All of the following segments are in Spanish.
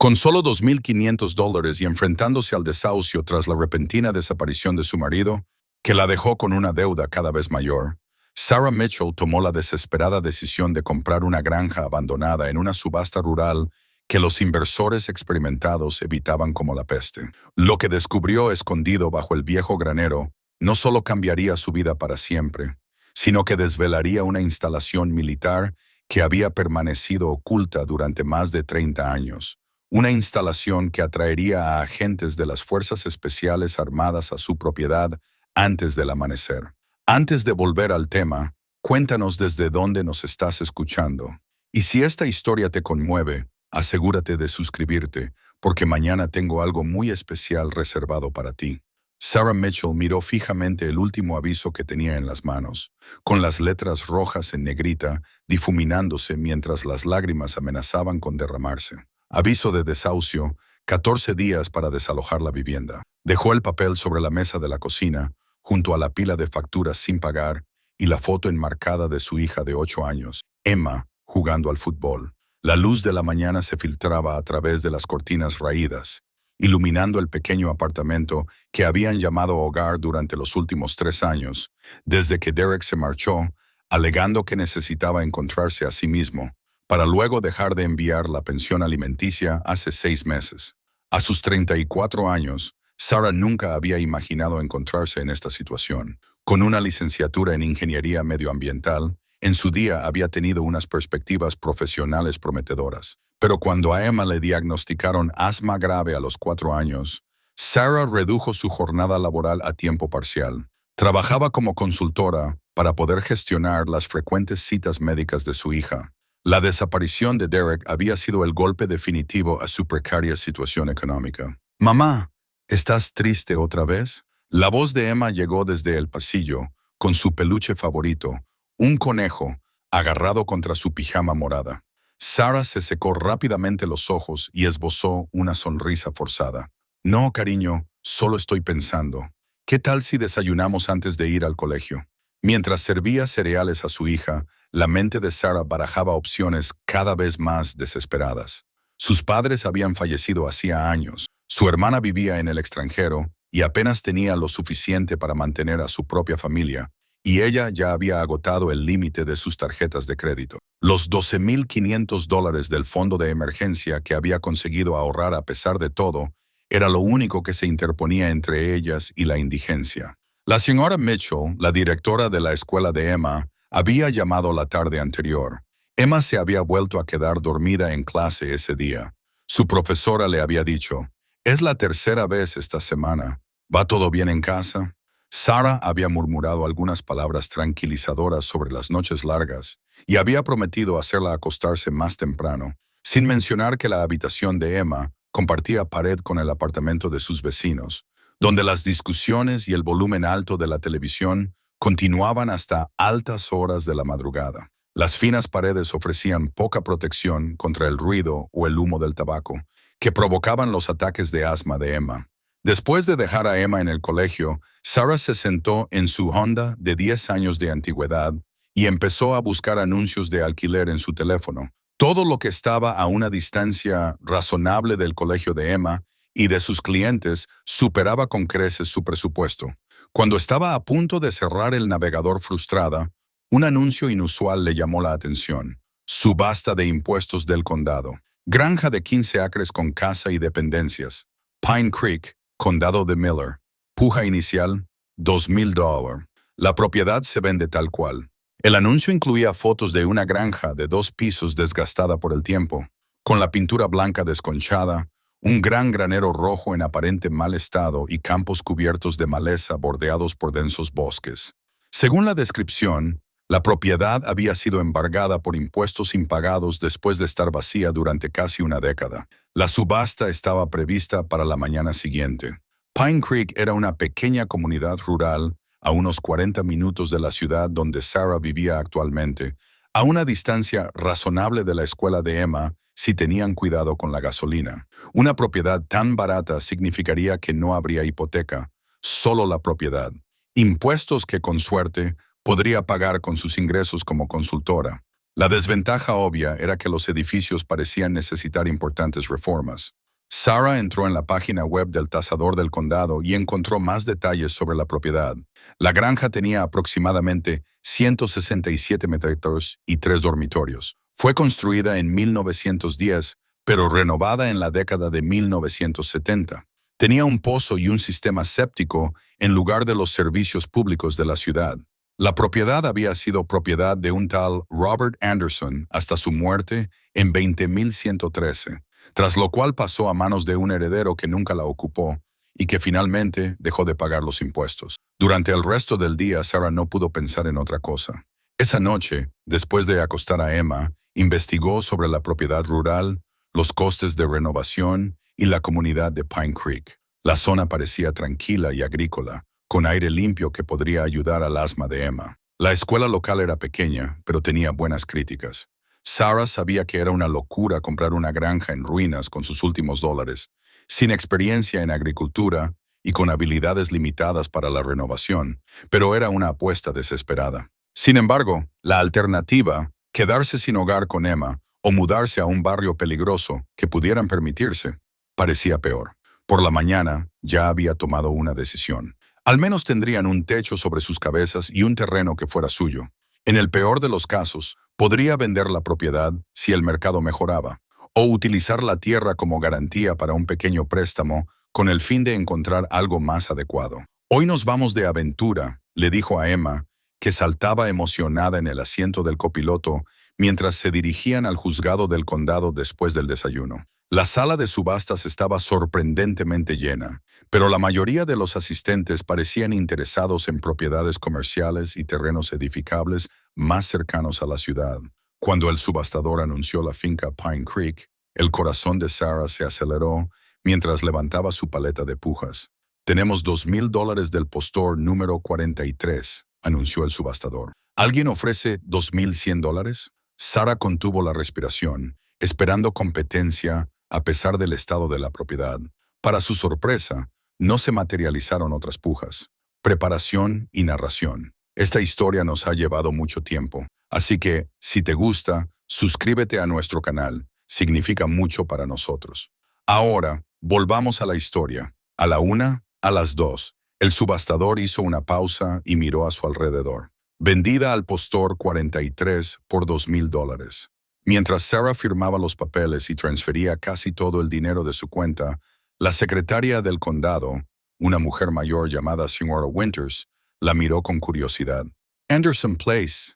Con solo $2,500 y enfrentándose al desahucio tras la repentina desaparición de su marido, que la dejó con una deuda cada vez mayor, Sarah Mitchell tomó la desesperada decisión de comprar una granja abandonada en una subasta rural que los inversores experimentados evitaban como la peste. Lo que descubrió escondido bajo el viejo granero no solo cambiaría su vida para siempre, sino que desvelaría una instalación militar que había permanecido oculta durante más de 30 años. Una instalación que atraería a agentes de las Fuerzas Especiales Armadas a su propiedad antes del amanecer. Antes de volver al tema, cuéntanos desde dónde nos estás escuchando. Y si esta historia te conmueve, asegúrate de suscribirte, porque mañana tengo algo muy especial reservado para ti. Sarah Mitchell miró fijamente el último aviso que tenía en las manos, con las letras rojas en negrita difuminándose mientras las lágrimas amenazaban con derramarse. Aviso de desahucio, 14 días para desalojar la vivienda. Dejó el papel sobre la mesa de la cocina, junto a la pila de facturas sin pagar y la foto enmarcada de su hija de 8 años, Emma, jugando al fútbol. La luz de la mañana se filtraba a través de las cortinas raídas, iluminando el pequeño apartamento que habían llamado hogar durante los últimos 3 años, desde que Derek se marchó, alegando que necesitaba encontrarse a sí mismo, para luego dejar de enviar la pensión alimenticia hace 6 meses. A sus 34 años, Sarah nunca había imaginado encontrarse en esta situación. Con una licenciatura en ingeniería medioambiental, en su día había tenido unas perspectivas profesionales prometedoras. Pero cuando a Emma le diagnosticaron asma grave a los 4 años, Sarah redujo su jornada laboral a tiempo parcial. Trabajaba como consultora para poder gestionar las frecuentes citas médicas de su hija. La desaparición de Derek había sido el golpe definitivo a su precaria situación económica. «Mamá, ¿estás triste otra vez?». La voz de Emma llegó desde el pasillo, con su peluche favorito, un conejo, agarrado contra su pijama morada. Sarah se secó rápidamente los ojos y esbozó una sonrisa forzada. «No, cariño, solo estoy pensando. ¿Qué tal si desayunamos antes de ir al colegio?». Mientras servía cereales a su hija, la mente de Sarah barajaba opciones cada vez más desesperadas. Sus padres habían fallecido hacía años, su hermana vivía en el extranjero y apenas tenía lo suficiente para mantener a su propia familia, y ella ya había agotado el límite de sus tarjetas de crédito. Los $12,500 del fondo de emergencia que había conseguido ahorrar a pesar de todo era lo único que se interponía entre ellas y la indigencia. La señora Mitchell, la directora de la escuela de Emma, había llamado la tarde anterior. Emma se había vuelto a quedar dormida en clase ese día. Su profesora le había dicho, «Es la tercera vez esta semana. ¿Va todo bien en casa?». Sarah había murmurado algunas palabras tranquilizadoras sobre las noches largas y había prometido hacerla acostarse más temprano, sin mencionar que la habitación de Emma compartía pared con el apartamento de sus vecinos, donde las discusiones y el volumen alto de la televisión continuaban hasta altas horas de la madrugada. Las finas paredes ofrecían poca protección contra el ruido o el humo del tabaco, que provocaban los ataques de asma de Emma. Después de dejar a Emma en el colegio, Sarah se sentó en su Honda de 10 años de antigüedad y empezó a buscar anuncios de alquiler en su teléfono. Todo lo que estaba a una distancia razonable del colegio de Emma y de sus clientes superaba con creces su presupuesto. Cuando estaba a punto de cerrar el navegador frustrada, un anuncio inusual le llamó la atención. Subasta de impuestos del condado. Granja de 15 acres con casa y dependencias. Pine Creek, condado de Miller. Puja inicial, $2,000. La propiedad se vende tal cual. El anuncio incluía fotos de una granja de 2 pisos desgastada por el tiempo, con la pintura blanca desconchada, un gran granero rojo en aparente mal estado y campos cubiertos de maleza bordeados por densos bosques. Según la descripción, la propiedad había sido embargada por impuestos impagados después de estar vacía durante casi una década. La subasta estaba prevista para la mañana siguiente. Pine Creek era una pequeña comunidad rural a unos 40 minutos de la ciudad donde Sarah vivía actualmente, a una distancia razonable de la escuela de Emma si tenían cuidado con la gasolina. Una propiedad tan barata significaría que no habría hipoteca, solo la propiedad. Impuestos que, con suerte, podría pagar con sus ingresos como consultora. La desventaja obvia era que los edificios parecían necesitar importantes reformas. Sarah entró en la página web del tasador del condado y encontró más detalles sobre la propiedad. La granja tenía aproximadamente 167 metros y 3 dormitorios. Fue construida en 1910, pero renovada en la década de 1970. Tenía un pozo y un sistema séptico en lugar de los servicios públicos de la ciudad. La propiedad había sido propiedad de un tal Robert Anderson hasta su muerte en 20.113, tras lo cual pasó a manos de un heredero que nunca la ocupó y que finalmente dejó de pagar los impuestos. Durante el resto del día, Sarah no pudo pensar en otra cosa. Esa noche, después de acostar a Emma, investigó sobre la propiedad rural, los costes de renovación y la comunidad de Pine Creek. La zona parecía tranquila y agrícola, con aire limpio que podría ayudar al asma de Emma. La escuela local era pequeña, pero tenía buenas críticas. Sarah sabía que era una locura comprar una granja en ruinas con sus últimos dólares, sin experiencia en agricultura y con habilidades limitadas para la renovación, pero era una apuesta desesperada. Sin embargo, la alternativa, quedarse sin hogar con Emma o mudarse a un barrio peligroso que pudieran permitirse, parecía peor. Por la mañana ya había tomado una decisión. Al menos tendrían un techo sobre sus cabezas y un terreno que fuera suyo. En el peor de los casos, podría vender la propiedad si el mercado mejoraba, o utilizar la tierra como garantía para un pequeño préstamo con el fin de encontrar algo más adecuado. Hoy nos vamos de aventura, le dijo a Emma, que saltaba emocionada en el asiento del copiloto mientras se dirigían al juzgado del condado después del desayuno. La sala de subastas estaba sorprendentemente llena, pero la mayoría de los asistentes parecían interesados en propiedades comerciales y terrenos edificables más cercanos a la ciudad. Cuando el subastador anunció la finca Pine Creek, el corazón de Sarah se aceleró mientras levantaba su paleta de pujas. «Tenemos $2,000 del postor número 43», anunció el subastador. «¿Alguien ofrece $2,100?» Sarah contuvo la respiración, esperando competencia a pesar del estado de la propiedad. Para su sorpresa, no se materializaron otras pujas. Preparación y narración. Esta historia nos ha llevado mucho tiempo, así que, si te gusta, suscríbete a nuestro canal. Significa mucho para nosotros. Ahora, volvamos a la historia. A la 1, a las 2. El subastador hizo una pausa y miró a su alrededor. Vendida al postor 43 por $2,000. Mientras Sarah firmaba los papeles y transfería casi todo el dinero de su cuenta, la secretaria del condado, una mujer mayor llamada Señora Winters, la miró con curiosidad. «Anderson Place»,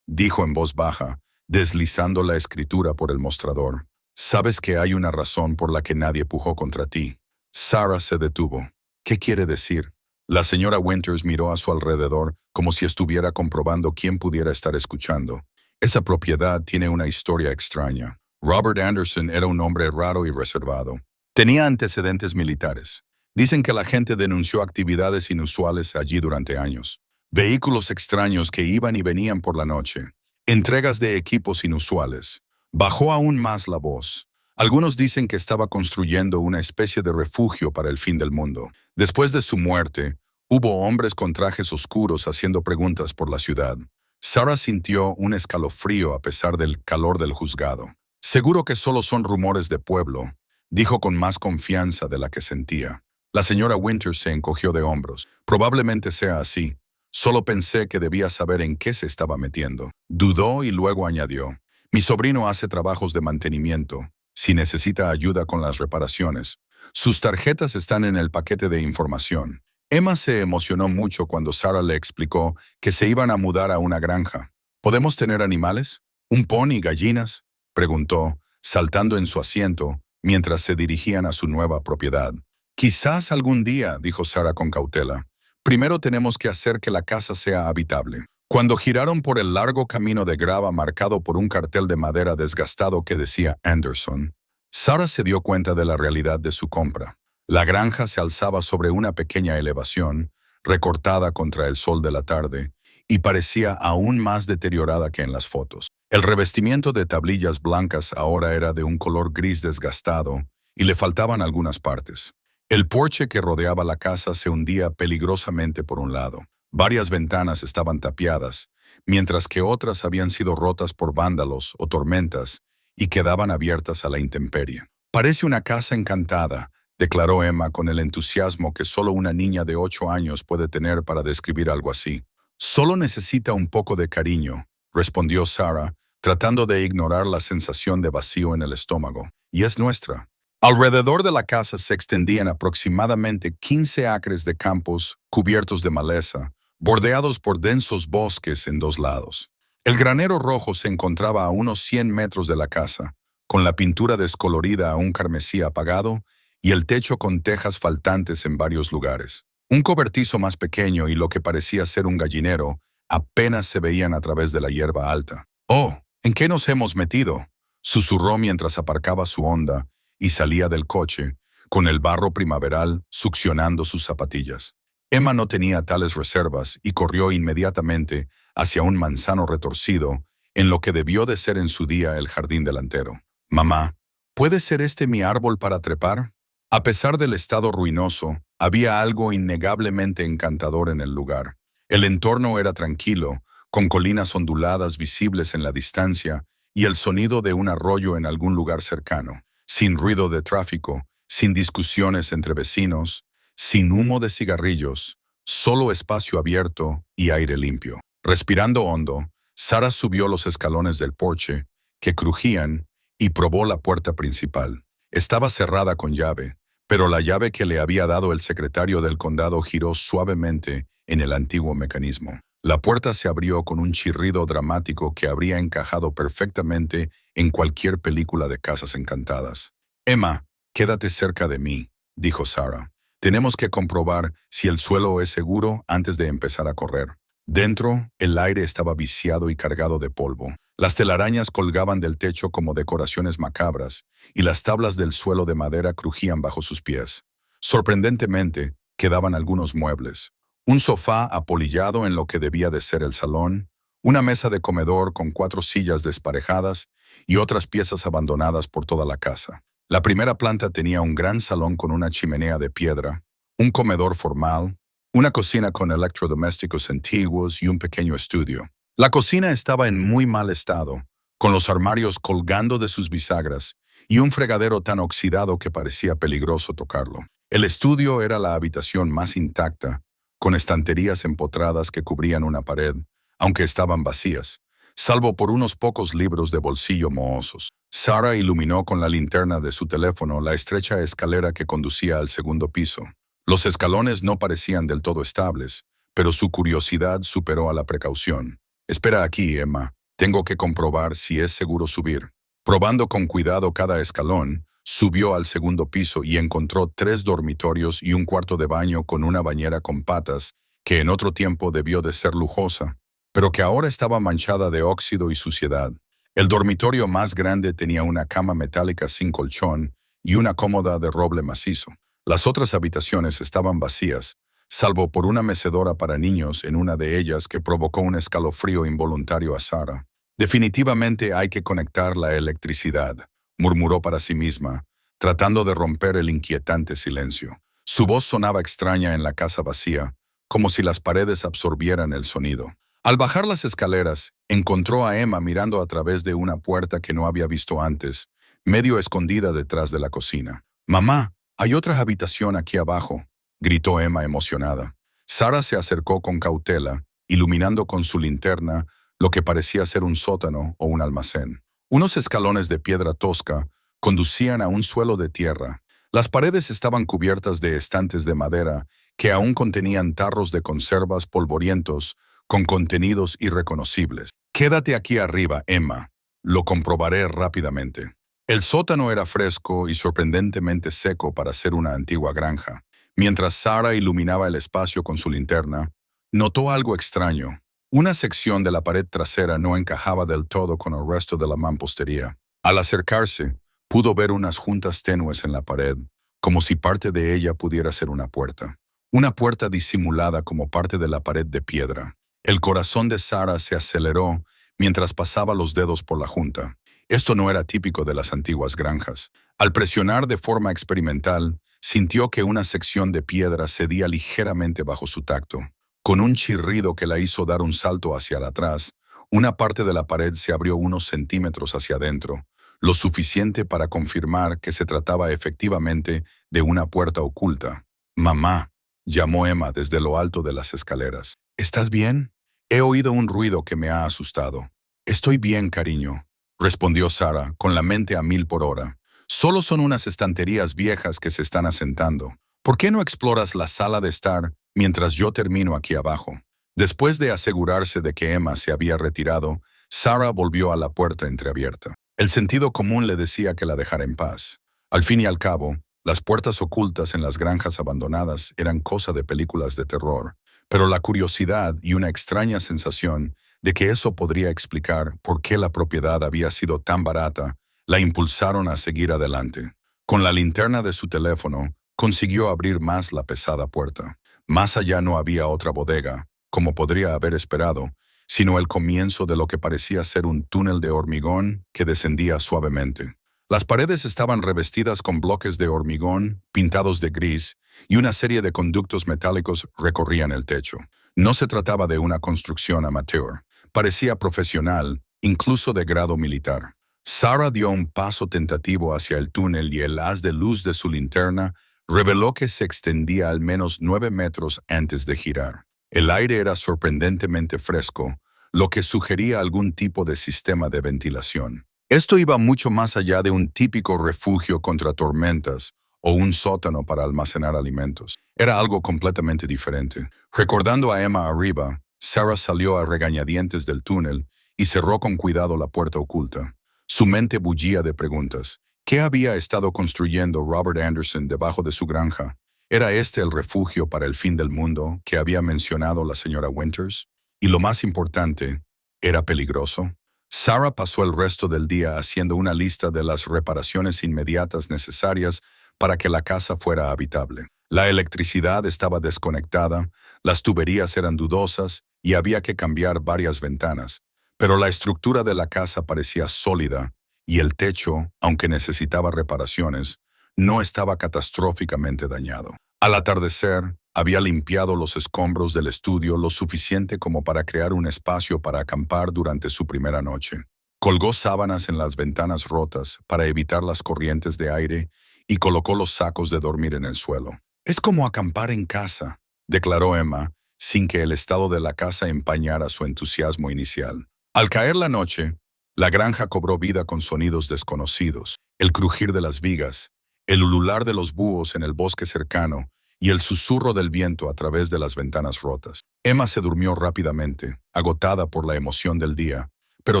dijo en voz baja, deslizando la escritura por el mostrador. «Sabes que hay una razón por la que nadie pujó contra ti». Sarah se detuvo. «¿Qué quiere decir?» La señora Winters miró a su alrededor como si estuviera comprobando quién pudiera estar escuchando. «Esa propiedad tiene una historia extraña. Robert Anderson era un hombre raro y reservado. Tenía antecedentes militares. Dicen que la gente denunció actividades inusuales allí durante años. Vehículos extraños que iban y venían por la noche. Entregas de equipos inusuales. Bajó aún más la voz. Algunos dicen que estaba construyendo una especie de refugio para el fin del mundo. Después de su muerte, hubo hombres con trajes oscuros haciendo preguntas por la ciudad». Sarah sintió un escalofrío a pesar del calor del juzgado. «Seguro que solo son rumores de pueblo», dijo con más confianza de la que sentía. La señora Winters se encogió de hombros. «Probablemente sea así. Solo pensé que debía saber en qué se estaba metiendo». Dudó y luego añadió: «Mi sobrino hace trabajos de mantenimiento. Si necesita ayuda con las reparaciones, sus tarjetas están en el paquete de información». Emma se emocionó mucho cuando Sarah le explicó que se iban a mudar a una granja. «¿Podemos tener animales? ¿Un pony, gallinas?», preguntó, saltando en su asiento mientras se dirigían a su nueva propiedad. «Quizás algún día», dijo Sarah con cautela. «Primero tenemos que hacer que la casa sea habitable». Cuando giraron por el largo camino de grava marcado por un cartel de madera desgastado que decía Anderson, Sarah se dio cuenta de la realidad de su compra. La granja se alzaba sobre una pequeña elevación, recortada contra el sol de la tarde, y parecía aún más deteriorada que en las fotos. El revestimiento de tablillas blancas ahora era de un color gris desgastado, y le faltaban algunas partes. El porche que rodeaba la casa se hundía peligrosamente por un lado. Varias ventanas estaban tapiadas, mientras que otras habían sido rotas por vándalos o tormentas y quedaban abiertas a la intemperie. «Parece una casa encantada», declaró Emma con el entusiasmo que solo una niña de 8 años puede tener para describir algo así. «Solo necesita un poco de cariño», respondió Sarah, tratando de ignorar la sensación de vacío en el estómago. «Y es nuestra». Alrededor de la casa se extendían aproximadamente 15 acres de campos cubiertos de maleza, bordeados por densos bosques en 2 lados. El granero rojo se encontraba a unos 100 metros de la casa, con la pintura descolorida a un carmesí apagado y el techo con tejas faltantes en varios lugares. Un cobertizo más pequeño y lo que parecía ser un gallinero apenas se veían a través de la hierba alta. «Oh, ¿en qué nos hemos metido?», susurró mientras aparcaba su Honda y salía del coche, con el barro primaveral succionando sus zapatillas. Emma no tenía tales reservas y corrió inmediatamente hacia un manzano retorcido en lo que debió de ser en su día el jardín delantero. «Mamá, ¿puede ser este mi árbol para trepar?». A pesar del estado ruinoso, había algo innegablemente encantador en el lugar. El entorno era tranquilo, con colinas onduladas visibles en la distancia y el sonido de un arroyo en algún lugar cercano. Sin ruido de tráfico, sin discusiones entre vecinos, sin humo de cigarrillos, solo espacio abierto y aire limpio. Respirando hondo, Sarah subió los escalones del porche, que crujían, y probó la puerta principal. Estaba cerrada con llave, pero la llave que le había dado el secretario del condado giró suavemente en el antiguo mecanismo. La puerta se abrió con un chirrido dramático que habría encajado perfectamente en cualquier película de casas encantadas. «Emma, quédate cerca de mí», dijo Sarah. «Tenemos que comprobar si el suelo es seguro antes de empezar a correr». Dentro, el aire estaba viciado y cargado de polvo. Las telarañas colgaban del techo como decoraciones macabras, y las tablas del suelo de madera crujían bajo sus pies. Sorprendentemente, quedaban algunos muebles. Un sofá apolillado en lo que debía de ser el salón, una mesa de comedor con 4 sillas desparejadas y otras piezas abandonadas por toda la casa. La primera planta tenía un gran salón con una chimenea de piedra, un comedor formal, una cocina con electrodomésticos antiguos y un pequeño estudio. La cocina estaba en muy mal estado, con los armarios colgando de sus bisagras y un fregadero tan oxidado que parecía peligroso tocarlo. El estudio era la habitación más intacta, con estanterías empotradas que cubrían una pared, aunque estaban vacías, salvo por unos pocos libros de bolsillo mohosos. Sarah iluminó con la linterna de su teléfono la estrecha escalera que conducía al segundo piso. Los escalones no parecían del todo estables, pero su curiosidad superó a la precaución. «Espera aquí, Emma. Tengo que comprobar si es seguro subir». Probando con cuidado cada escalón, subió al segundo piso y encontró 3 dormitorios y un cuarto de baño con una bañera con patas, que en otro tiempo debió de ser lujosa, pero que ahora estaba manchada de óxido y suciedad. El dormitorio más grande tenía una cama metálica sin colchón y una cómoda de roble macizo. Las otras habitaciones estaban vacías, salvo por una mecedora para niños en una de ellas que provocó un escalofrío involuntario a Sarah. «Definitivamente hay que conectar la electricidad», murmuró para sí misma, tratando de romper el inquietante silencio. Su voz sonaba extraña en la casa vacía, como si las paredes absorbieran el sonido. Al bajar las escaleras, encontró a Emma mirando a través de una puerta que no había visto antes, medio escondida detrás de la cocina. «Mamá, hay otra habitación aquí abajo», gritó Emma emocionada. Sarah se acercó con cautela, iluminando con su linterna lo que parecía ser un sótano o un almacén. Unos escalones de piedra tosca conducían a un suelo de tierra. Las paredes estaban cubiertas de estantes de madera que aún contenían tarros de conservas polvorientos con contenidos irreconocibles. «Quédate aquí arriba, Emma. Lo comprobaré rápidamente». El sótano era fresco y sorprendentemente seco para ser una antigua granja. Mientras Sarah iluminaba el espacio con su linterna, notó algo extraño. Una sección de la pared trasera no encajaba del todo con el resto de la mampostería. Al acercarse, pudo ver unas juntas tenues en la pared, como si parte de ella pudiera ser una puerta. Una puerta disimulada como parte de la pared de piedra. El corazón de Sarah se aceleró mientras pasaba los dedos por la junta. Esto no era típico de las antiguas granjas. Al presionar de forma experimental, sintió que una sección de piedra cedía ligeramente bajo su tacto. Con un chirrido que la hizo dar un salto hacia atrás, una parte de la pared se abrió unos centímetros hacia adentro, lo suficiente para confirmar que se trataba efectivamente de una puerta oculta. «Mamá», llamó Emma desde lo alto de las escaleras. «¿Estás bien? He oído un ruido que me ha asustado». «Estoy bien, cariño», respondió Sarah, con la mente a 1000 por hora. «Solo son unas estanterías viejas que se están asentando. ¿Por qué no exploras la sala de estar mientras yo termino aquí abajo?» Después de asegurarse de que Emma se había retirado, Sarah volvió a la puerta entreabierta. El sentido común le decía que la dejara en paz. Al fin y al cabo, las puertas ocultas en las granjas abandonadas eran cosa de películas de terror, pero la curiosidad y una extraña sensación de que eso podría explicar por qué la propiedad había sido tan barata la impulsaron a seguir adelante. Con la linterna de su teléfono, consiguió abrir más la pesada puerta. Más allá no había otra bodega, como podría haber esperado, sino el comienzo de lo que parecía ser un túnel de hormigón que descendía suavemente. Las paredes estaban revestidas con bloques de hormigón pintados de gris y una serie de conductos metálicos recorrían el techo. No se trataba de una construcción amateur. Parecía profesional, incluso de grado militar. Sarah dio un paso tentativo hacia el túnel y el haz de luz de su linterna reveló que se extendía al menos 9 metros antes de girar. El aire era sorprendentemente fresco, lo que sugería algún tipo de sistema de ventilación. Esto iba mucho más allá de un típico refugio contra tormentas o un sótano para almacenar alimentos. Era algo completamente diferente. Recordando a Emma arriba, Sarah salió a regañadientes del túnel y cerró con cuidado la puerta oculta. Su mente bullía de preguntas. ¿Qué había estado construyendo Robert Anderson debajo de su granja? ¿Era este el refugio para el fin del mundo que había mencionado la señora Winters? Y lo más importante, ¿era peligroso? Sarah pasó el resto del día haciendo una lista de las reparaciones inmediatas necesarias para que la casa fuera habitable. La electricidad estaba desconectada, las tuberías eran dudosas y había que cambiar varias ventanas. Pero la estructura de la casa parecía sólida y el techo, aunque necesitaba reparaciones, no estaba catastróficamente dañado. Al atardecer, había limpiado los escombros del estudio lo suficiente como para crear un espacio para acampar durante su primera noche. Colgó sábanas en las ventanas rotas para evitar las corrientes de aire y colocó los sacos de dormir en el suelo. «Es como acampar en casa», declaró Emma, sin que el estado de la casa empañara su entusiasmo inicial. Al caer la noche, la granja cobró vida con sonidos desconocidos, el crujir de las vigas, el ulular de los búhos en el bosque cercano y el susurro del viento a través de las ventanas rotas. Emma se durmió rápidamente, agotada por la emoción del día, pero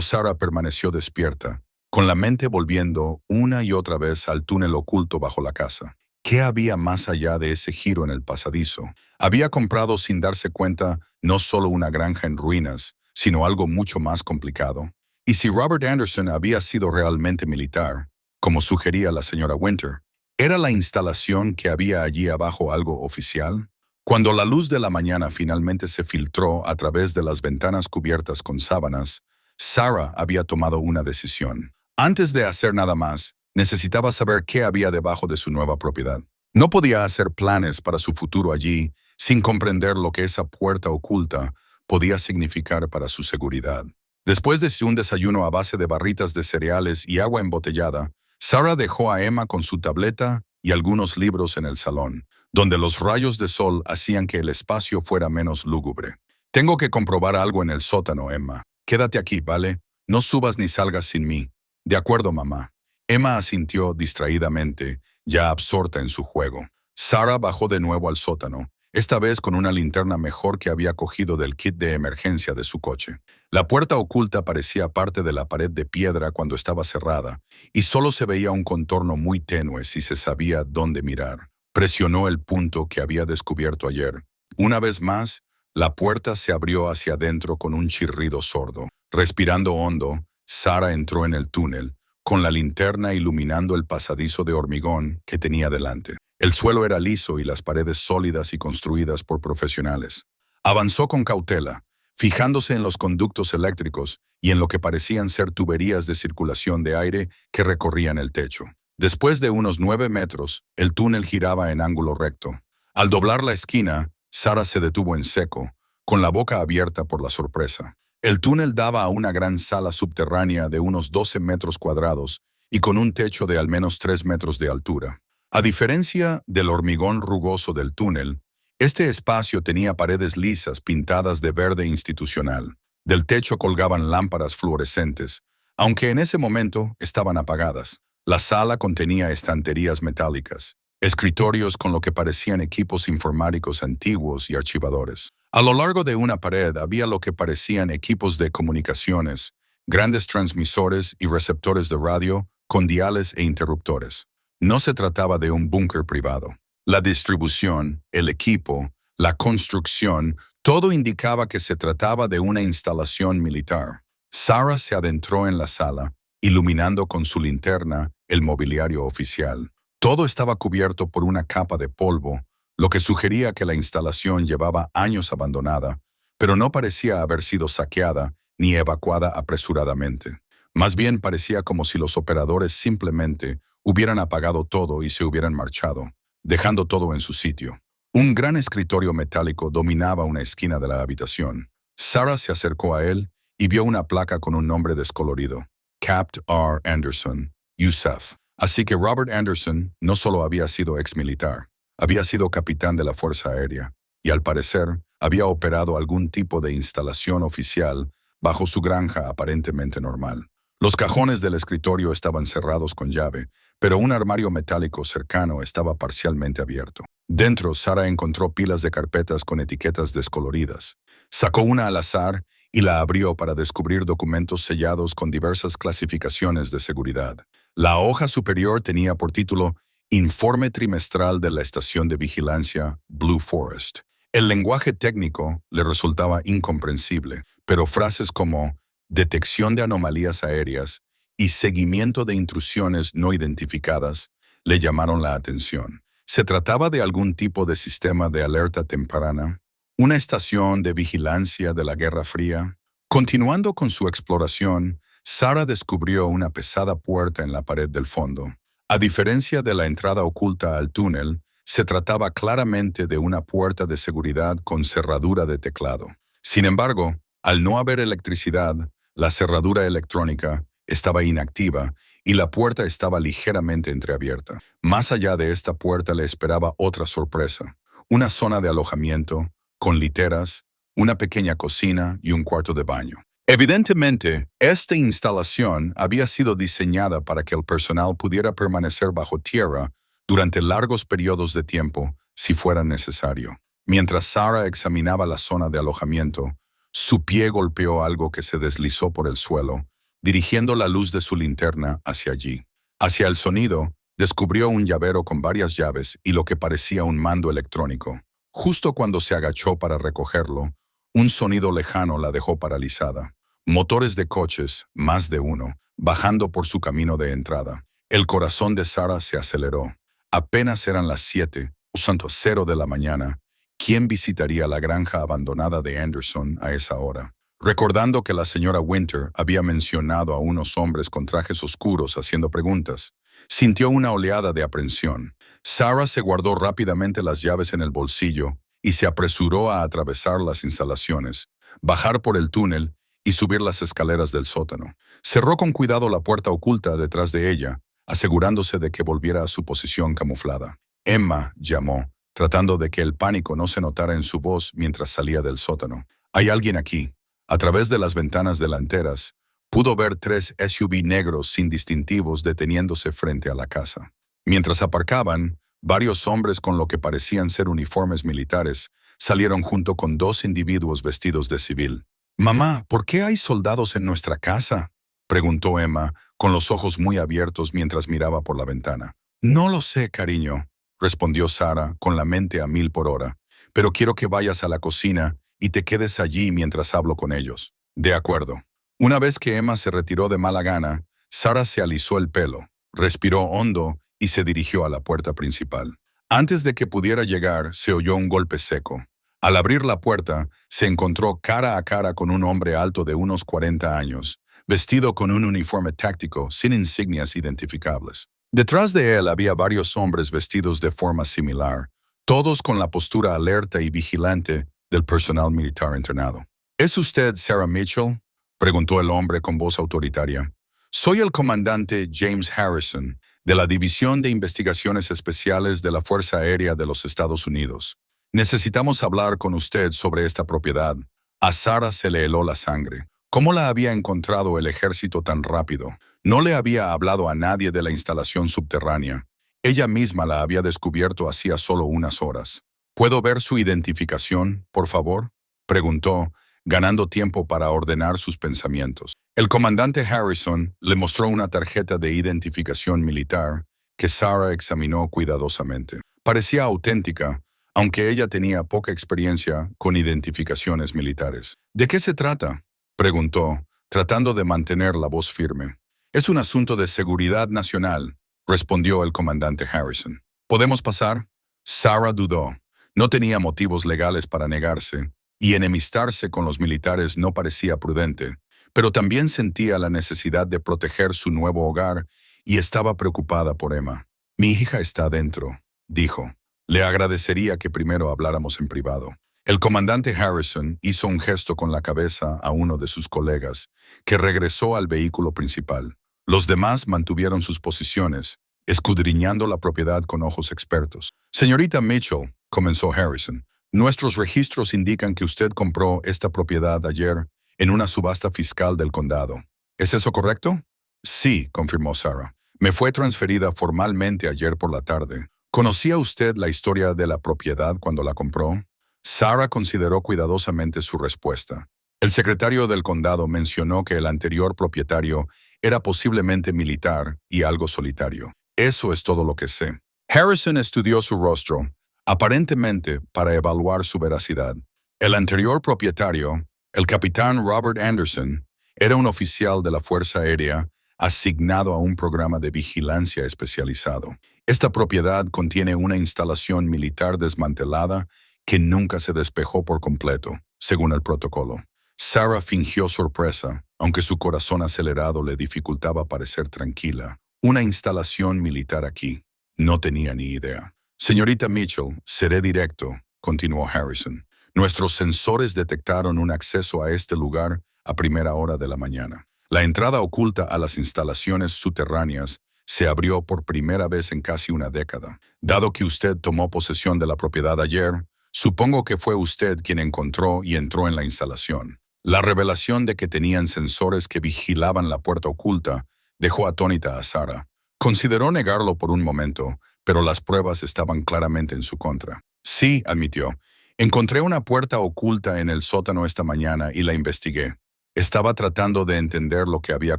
Sarah permaneció despierta, con la mente volviendo una y otra vez al túnel oculto bajo la casa. ¿Qué había más allá de ese giro en el pasadizo? Había comprado sin darse cuenta no solo una granja en ruinas, sino algo mucho más complicado. Y si Robert Anderson había sido realmente militar, como sugería la señora Winter, ¿era la instalación que había allí abajo algo oficial? Cuando la luz de la mañana finalmente se filtró a través de las ventanas cubiertas con sábanas, Sarah había tomado una decisión. Antes de hacer nada más, necesitaba saber qué había debajo de su nueva propiedad. No podía hacer planes para su futuro allí sin comprender lo que esa puerta oculta podía significar para su seguridad. Después de un desayuno a base de barritas de cereales y agua embotellada, Sarah dejó a Emma con su tableta y algunos libros en el salón, donde los rayos de sol hacían que el espacio fuera menos lúgubre. «Tengo que comprobar algo en el sótano, Emma. Quédate aquí, ¿vale? No subas ni salgas sin mí». «De acuerdo, mamá». Emma asintió distraídamente, ya absorta en su juego. Sarah bajó de nuevo al sótano, esta vez con una linterna mejor que había cogido del kit de emergencia de su coche. La puerta oculta parecía parte de la pared de piedra cuando estaba cerrada, y solo se veía un contorno muy tenue si se sabía dónde mirar. Presionó el punto que había descubierto ayer. Una vez más, la puerta se abrió hacia adentro con un chirrido sordo. Respirando hondo, Sarah entró en el túnel, con la linterna iluminando el pasadizo de hormigón que tenía delante. El suelo era liso y las paredes sólidas y construidas por profesionales. Avanzó con cautela, fijándose en los conductos eléctricos y en lo que parecían ser tuberías de circulación de aire que recorrían el techo. Después de unos 9 metros, el túnel giraba en ángulo recto. Al doblar la esquina, Sarah se detuvo en seco, con la boca abierta por la sorpresa. El túnel daba a una gran sala subterránea de unos 12 metros cuadrados y con un techo de al menos 3 metros de altura. A diferencia del hormigón rugoso del túnel, este espacio tenía paredes lisas pintadas de verde institucional. Del techo colgaban lámparas fluorescentes, aunque en ese momento estaban apagadas. La sala contenía estanterías metálicas, escritorios con lo que parecían equipos informáticos antiguos y archivadores. A lo largo de una pared había lo que parecían equipos de comunicaciones, grandes transmisores y receptores de radio con diales e interruptores. No se trataba de un búnker privado. La distribución, el equipo, la construcción, todo indicaba que se trataba de una instalación militar. Sarah se adentró en la sala, iluminando con su linterna el mobiliario oficial. Todo estaba cubierto por una capa de polvo, lo que sugería que la instalación llevaba años abandonada, pero no parecía haber sido saqueada ni evacuada apresuradamente. Más bien parecía como si los operadores simplemente hubieran apagado todo y se hubieran marchado, dejando todo en su sitio. Un gran escritorio metálico dominaba una esquina de la habitación. Sarah se acercó a él y vio una placa con un nombre descolorido: Capt. R. Anderson, USAF. Así que Robert Anderson no solo había sido exmilitar, había sido capitán de la Fuerza Aérea y, al parecer, había operado algún tipo de instalación oficial bajo su granja aparentemente normal. Los cajones del escritorio estaban cerrados con llave, pero un armario metálico cercano estaba parcialmente abierto. Dentro, Sarah encontró pilas de carpetas con etiquetas descoloridas. Sacó una al azar y la abrió para descubrir documentos sellados con diversas clasificaciones de seguridad. La hoja superior tenía por título Informe trimestral de la estación de vigilancia Blue Forest. El lenguaje técnico le resultaba incomprensible, pero frases como detección de anomalías aéreas y seguimiento de intrusiones no identificadas le llamaron la atención. ¿Se trataba de algún tipo de sistema de alerta temprana? ¿Una estación de vigilancia de la Guerra Fría? Continuando con su exploración, Sarah descubrió una pesada puerta en la pared del fondo. A diferencia de la entrada oculta al túnel, se trataba claramente de una puerta de seguridad con cerradura de teclado. Sin embargo, al no haber electricidad, la cerradura electrónica estaba inactiva y la puerta estaba ligeramente entreabierta. Más allá de esta puerta le esperaba otra sorpresa: una zona de alojamiento, con literas, una pequeña cocina y un cuarto de baño. Evidentemente, esta instalación había sido diseñada para que el personal pudiera permanecer bajo tierra durante largos periodos de tiempo, si fuera necesario. Mientras Sarah examinaba la zona de alojamiento, su pie golpeó algo que se deslizó por el suelo, dirigiendo la luz de su linterna hacia allí. Hacia el sonido, descubrió un llavero con varias llaves y lo que parecía un mando electrónico. Justo cuando se agachó para recogerlo, un sonido lejano la dejó paralizada. Motores de coches, más de uno, bajando por su camino de entrada. El corazón de Sarah se aceleró. Apenas eran las 7:00 de la mañana. ¿Quién visitaría la granja abandonada de Anderson a esa hora? Recordando que la señora Winter había mencionado a unos hombres con trajes oscuros haciendo preguntas, sintió una oleada de aprensión. Sarah se guardó rápidamente las llaves en el bolsillo y se apresuró a atravesar las instalaciones, bajar por el túnel y subir las escaleras del sótano. Cerró con cuidado la puerta oculta detrás de ella, asegurándose de que volviera a su posición camuflada. Emma llamó, tratando de que el pánico no se notara en su voz mientras salía del sótano. «Hay alguien aquí». A través de las ventanas delanteras, pudo ver 3 SUV negros sin distintivos deteniéndose frente a la casa. Mientras aparcaban, varios hombres con lo que parecían ser uniformes militares salieron junto con 2 individuos vestidos de civil. «Mamá, ¿por qué hay soldados en nuestra casa?», preguntó Emma, con los ojos muy abiertos mientras miraba por la ventana. «No lo sé, cariño», respondió Sarah, con la mente a 1000 por hora. «Pero quiero que vayas a la cocina y te quedes allí mientras hablo con ellos». «De acuerdo». Una vez que Emma se retiró de mala gana, Sarah se alisó el pelo, respiró hondo y se dirigió a la puerta principal. Antes de que pudiera llegar, se oyó un golpe seco. Al abrir la puerta, se encontró cara a cara con un hombre alto de unos 40 años, vestido con un uniforme táctico sin insignias identificables. Detrás de él había varios hombres vestidos de forma similar, todos con la postura alerta y vigilante del personal militar entrenado. ¿Es usted Sarah Mitchell?, preguntó el hombre con voz autoritaria. Soy el comandante James Harrison, de la División de Investigaciones Especiales de la Fuerza Aérea de los Estados Unidos. Necesitamos hablar con usted sobre esta propiedad. A Sarah se le heló la sangre. ¿Cómo la había encontrado el ejército tan rápido? No le había hablado a nadie de la instalación subterránea. Ella misma la había descubierto hacía solo unas horas. ¿Puedo ver su identificación, por favor?, preguntó, ganando tiempo para ordenar sus pensamientos. El comandante Harrison le mostró una tarjeta de identificación militar que Sarah examinó cuidadosamente. Parecía auténtica, aunque ella tenía poca experiencia con identificaciones militares. ¿De qué se trata?, preguntó, tratando de mantener la voz firme. Es un asunto de seguridad nacional, respondió el comandante Harrison. ¿Podemos pasar? Sarah dudó. No tenía motivos legales para negarse, y enemistarse con los militares no parecía prudente, pero también sentía la necesidad de proteger su nuevo hogar y estaba preocupada por Emma. Mi hija está dentro, dijo. Le agradecería que primero habláramos en privado. El comandante Harrison hizo un gesto con la cabeza a uno de sus colegas, que regresó al vehículo principal. Los demás mantuvieron sus posiciones, escudriñando la propiedad con ojos expertos. Señorita Mitchell, comenzó Harrison, nuestros registros indican que usted compró esta propiedad ayer en una subasta fiscal del condado. ¿Es eso correcto? Sí, confirmó Sarah. Me fue transferida formalmente ayer por la tarde. ¿Conocía usted la historia de la propiedad cuando la compró? Sarah consideró cuidadosamente su respuesta. El secretario del condado mencionó que el anterior propietario era posiblemente militar y algo solitario. Eso es todo lo que sé. Harrison estudió su rostro, aparentemente para evaluar su veracidad. El anterior propietario, el capitán Robert Anderson, era un oficial de la Fuerza Aérea asignado a un programa de vigilancia especializado. Esta propiedad contiene una instalación militar desmantelada que nunca se despejó por completo, según el protocolo. Sarah fingió sorpresa, aunque su corazón acelerado le dificultaba parecer tranquila. Una instalación militar aquí. No tenía ni idea. Señorita Mitchell, seré directo, continuó Harrison. Nuestros sensores detectaron un acceso a este lugar a primera hora de la mañana. La entrada oculta a las instalaciones subterráneas se abrió por primera vez en casi una década. Dado que usted tomó posesión de la propiedad ayer, supongo que fue usted quien encontró y entró en la instalación. La revelación de que tenían sensores que vigilaban la puerta oculta dejó atónita a Sarah. Consideró negarlo por un momento, pero las pruebas estaban claramente en su contra. Sí, admitió. Encontré una puerta oculta en el sótano esta mañana y la investigué. Estaba tratando de entender lo que había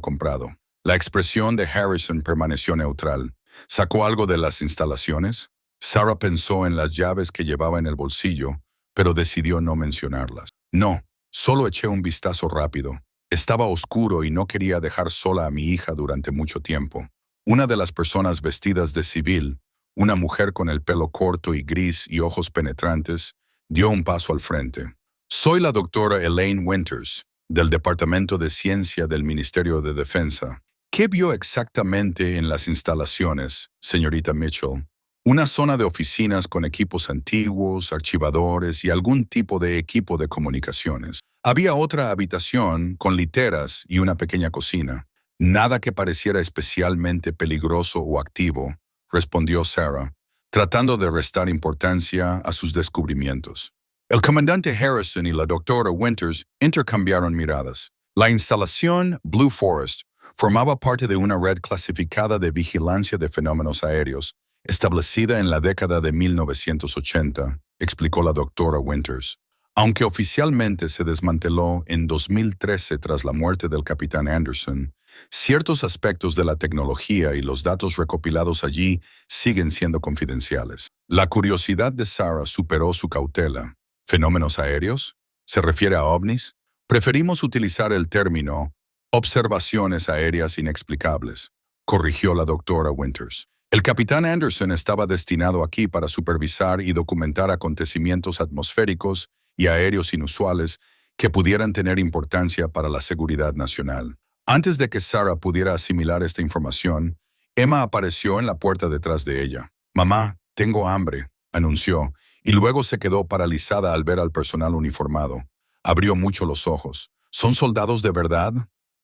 comprado. La expresión de Harrison permaneció neutral. ¿Sacó algo de las instalaciones? Sarah pensó en las llaves que llevaba en el bolsillo, pero decidió no mencionarlas. No, solo eché un vistazo rápido. Estaba oscuro y no quería dejar sola a mi hija durante mucho tiempo. Una de las personas vestidas de civil, una mujer con el pelo corto y gris y ojos penetrantes, dio un paso al frente. Soy la doctora Elaine Winters, del Departamento de Ciencia del Ministerio de Defensa. ¿Qué vio exactamente en las instalaciones, señorita Mitchell? Una zona de oficinas con equipos antiguos, archivadores y algún tipo de equipo de comunicaciones. Había otra habitación con literas y una pequeña cocina. Nada que pareciera especialmente peligroso o activo, respondió Sarah, tratando de restar importancia a sus descubrimientos. El comandante Harrison y la doctora Winters intercambiaron miradas. La instalación Blue Forest formaba parte de una red clasificada de vigilancia de fenómenos aéreos, establecida en la década de 1980, explicó la doctora Winters. Aunque oficialmente se desmanteló en 2013 tras la muerte del capitán Anderson, ciertos aspectos de la tecnología y los datos recopilados allí siguen siendo confidenciales. La curiosidad de Sarah superó su cautela. ¿Fenómenos aéreos? ¿Se refiere a ovnis? Preferimos utilizar el término observaciones aéreas inexplicables, corrigió la doctora Winters. El capitán Anderson estaba destinado aquí para supervisar y documentar acontecimientos atmosféricos y aéreos inusuales que pudieran tener importancia para la seguridad nacional. Antes de que Sarah pudiera asimilar esta información, Emma apareció en la puerta detrás de ella. «Mamá, tengo hambre», anunció, y luego se quedó paralizada al ver al personal uniformado. Abrió mucho los ojos. ¿Son soldados de verdad?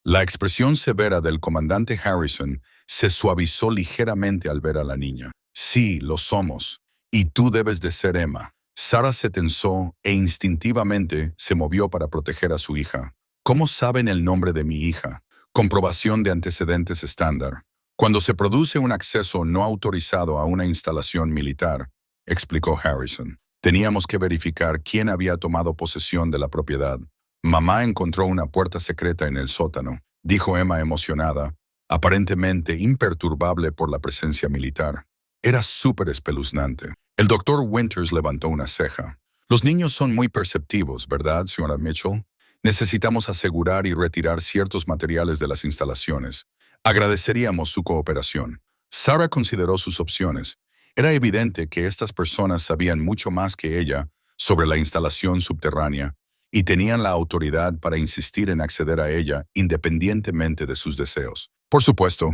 La expresión severa del comandante Harrison se suavizó ligeramente al ver a la niña. Sí, lo somos. Y tú debes de ser Emma. Sarah se tensó e instintivamente se movió para proteger a su hija. ¿Cómo saben el nombre de mi hija? Comprobación de antecedentes estándar. Cuando se produce un acceso no autorizado a una instalación militar, explicó Harrison, teníamos que verificar quién había tomado posesión de la propiedad. Mamá encontró una puerta secreta en el sótano, dijo Emma emocionada, aparentemente imperturbable por la presencia militar. Era súper espeluznante. El doctor Winters levantó una ceja. Los niños son muy perceptivos, ¿verdad, señora Mitchell? Necesitamos asegurar y retirar ciertos materiales de las instalaciones. Agradeceríamos su cooperación. Sarah consideró sus opciones. Era evidente que estas personas sabían mucho más que ella sobre la instalación subterránea y tenían la autoridad para insistir en acceder a ella independientemente de sus deseos. Por supuesto,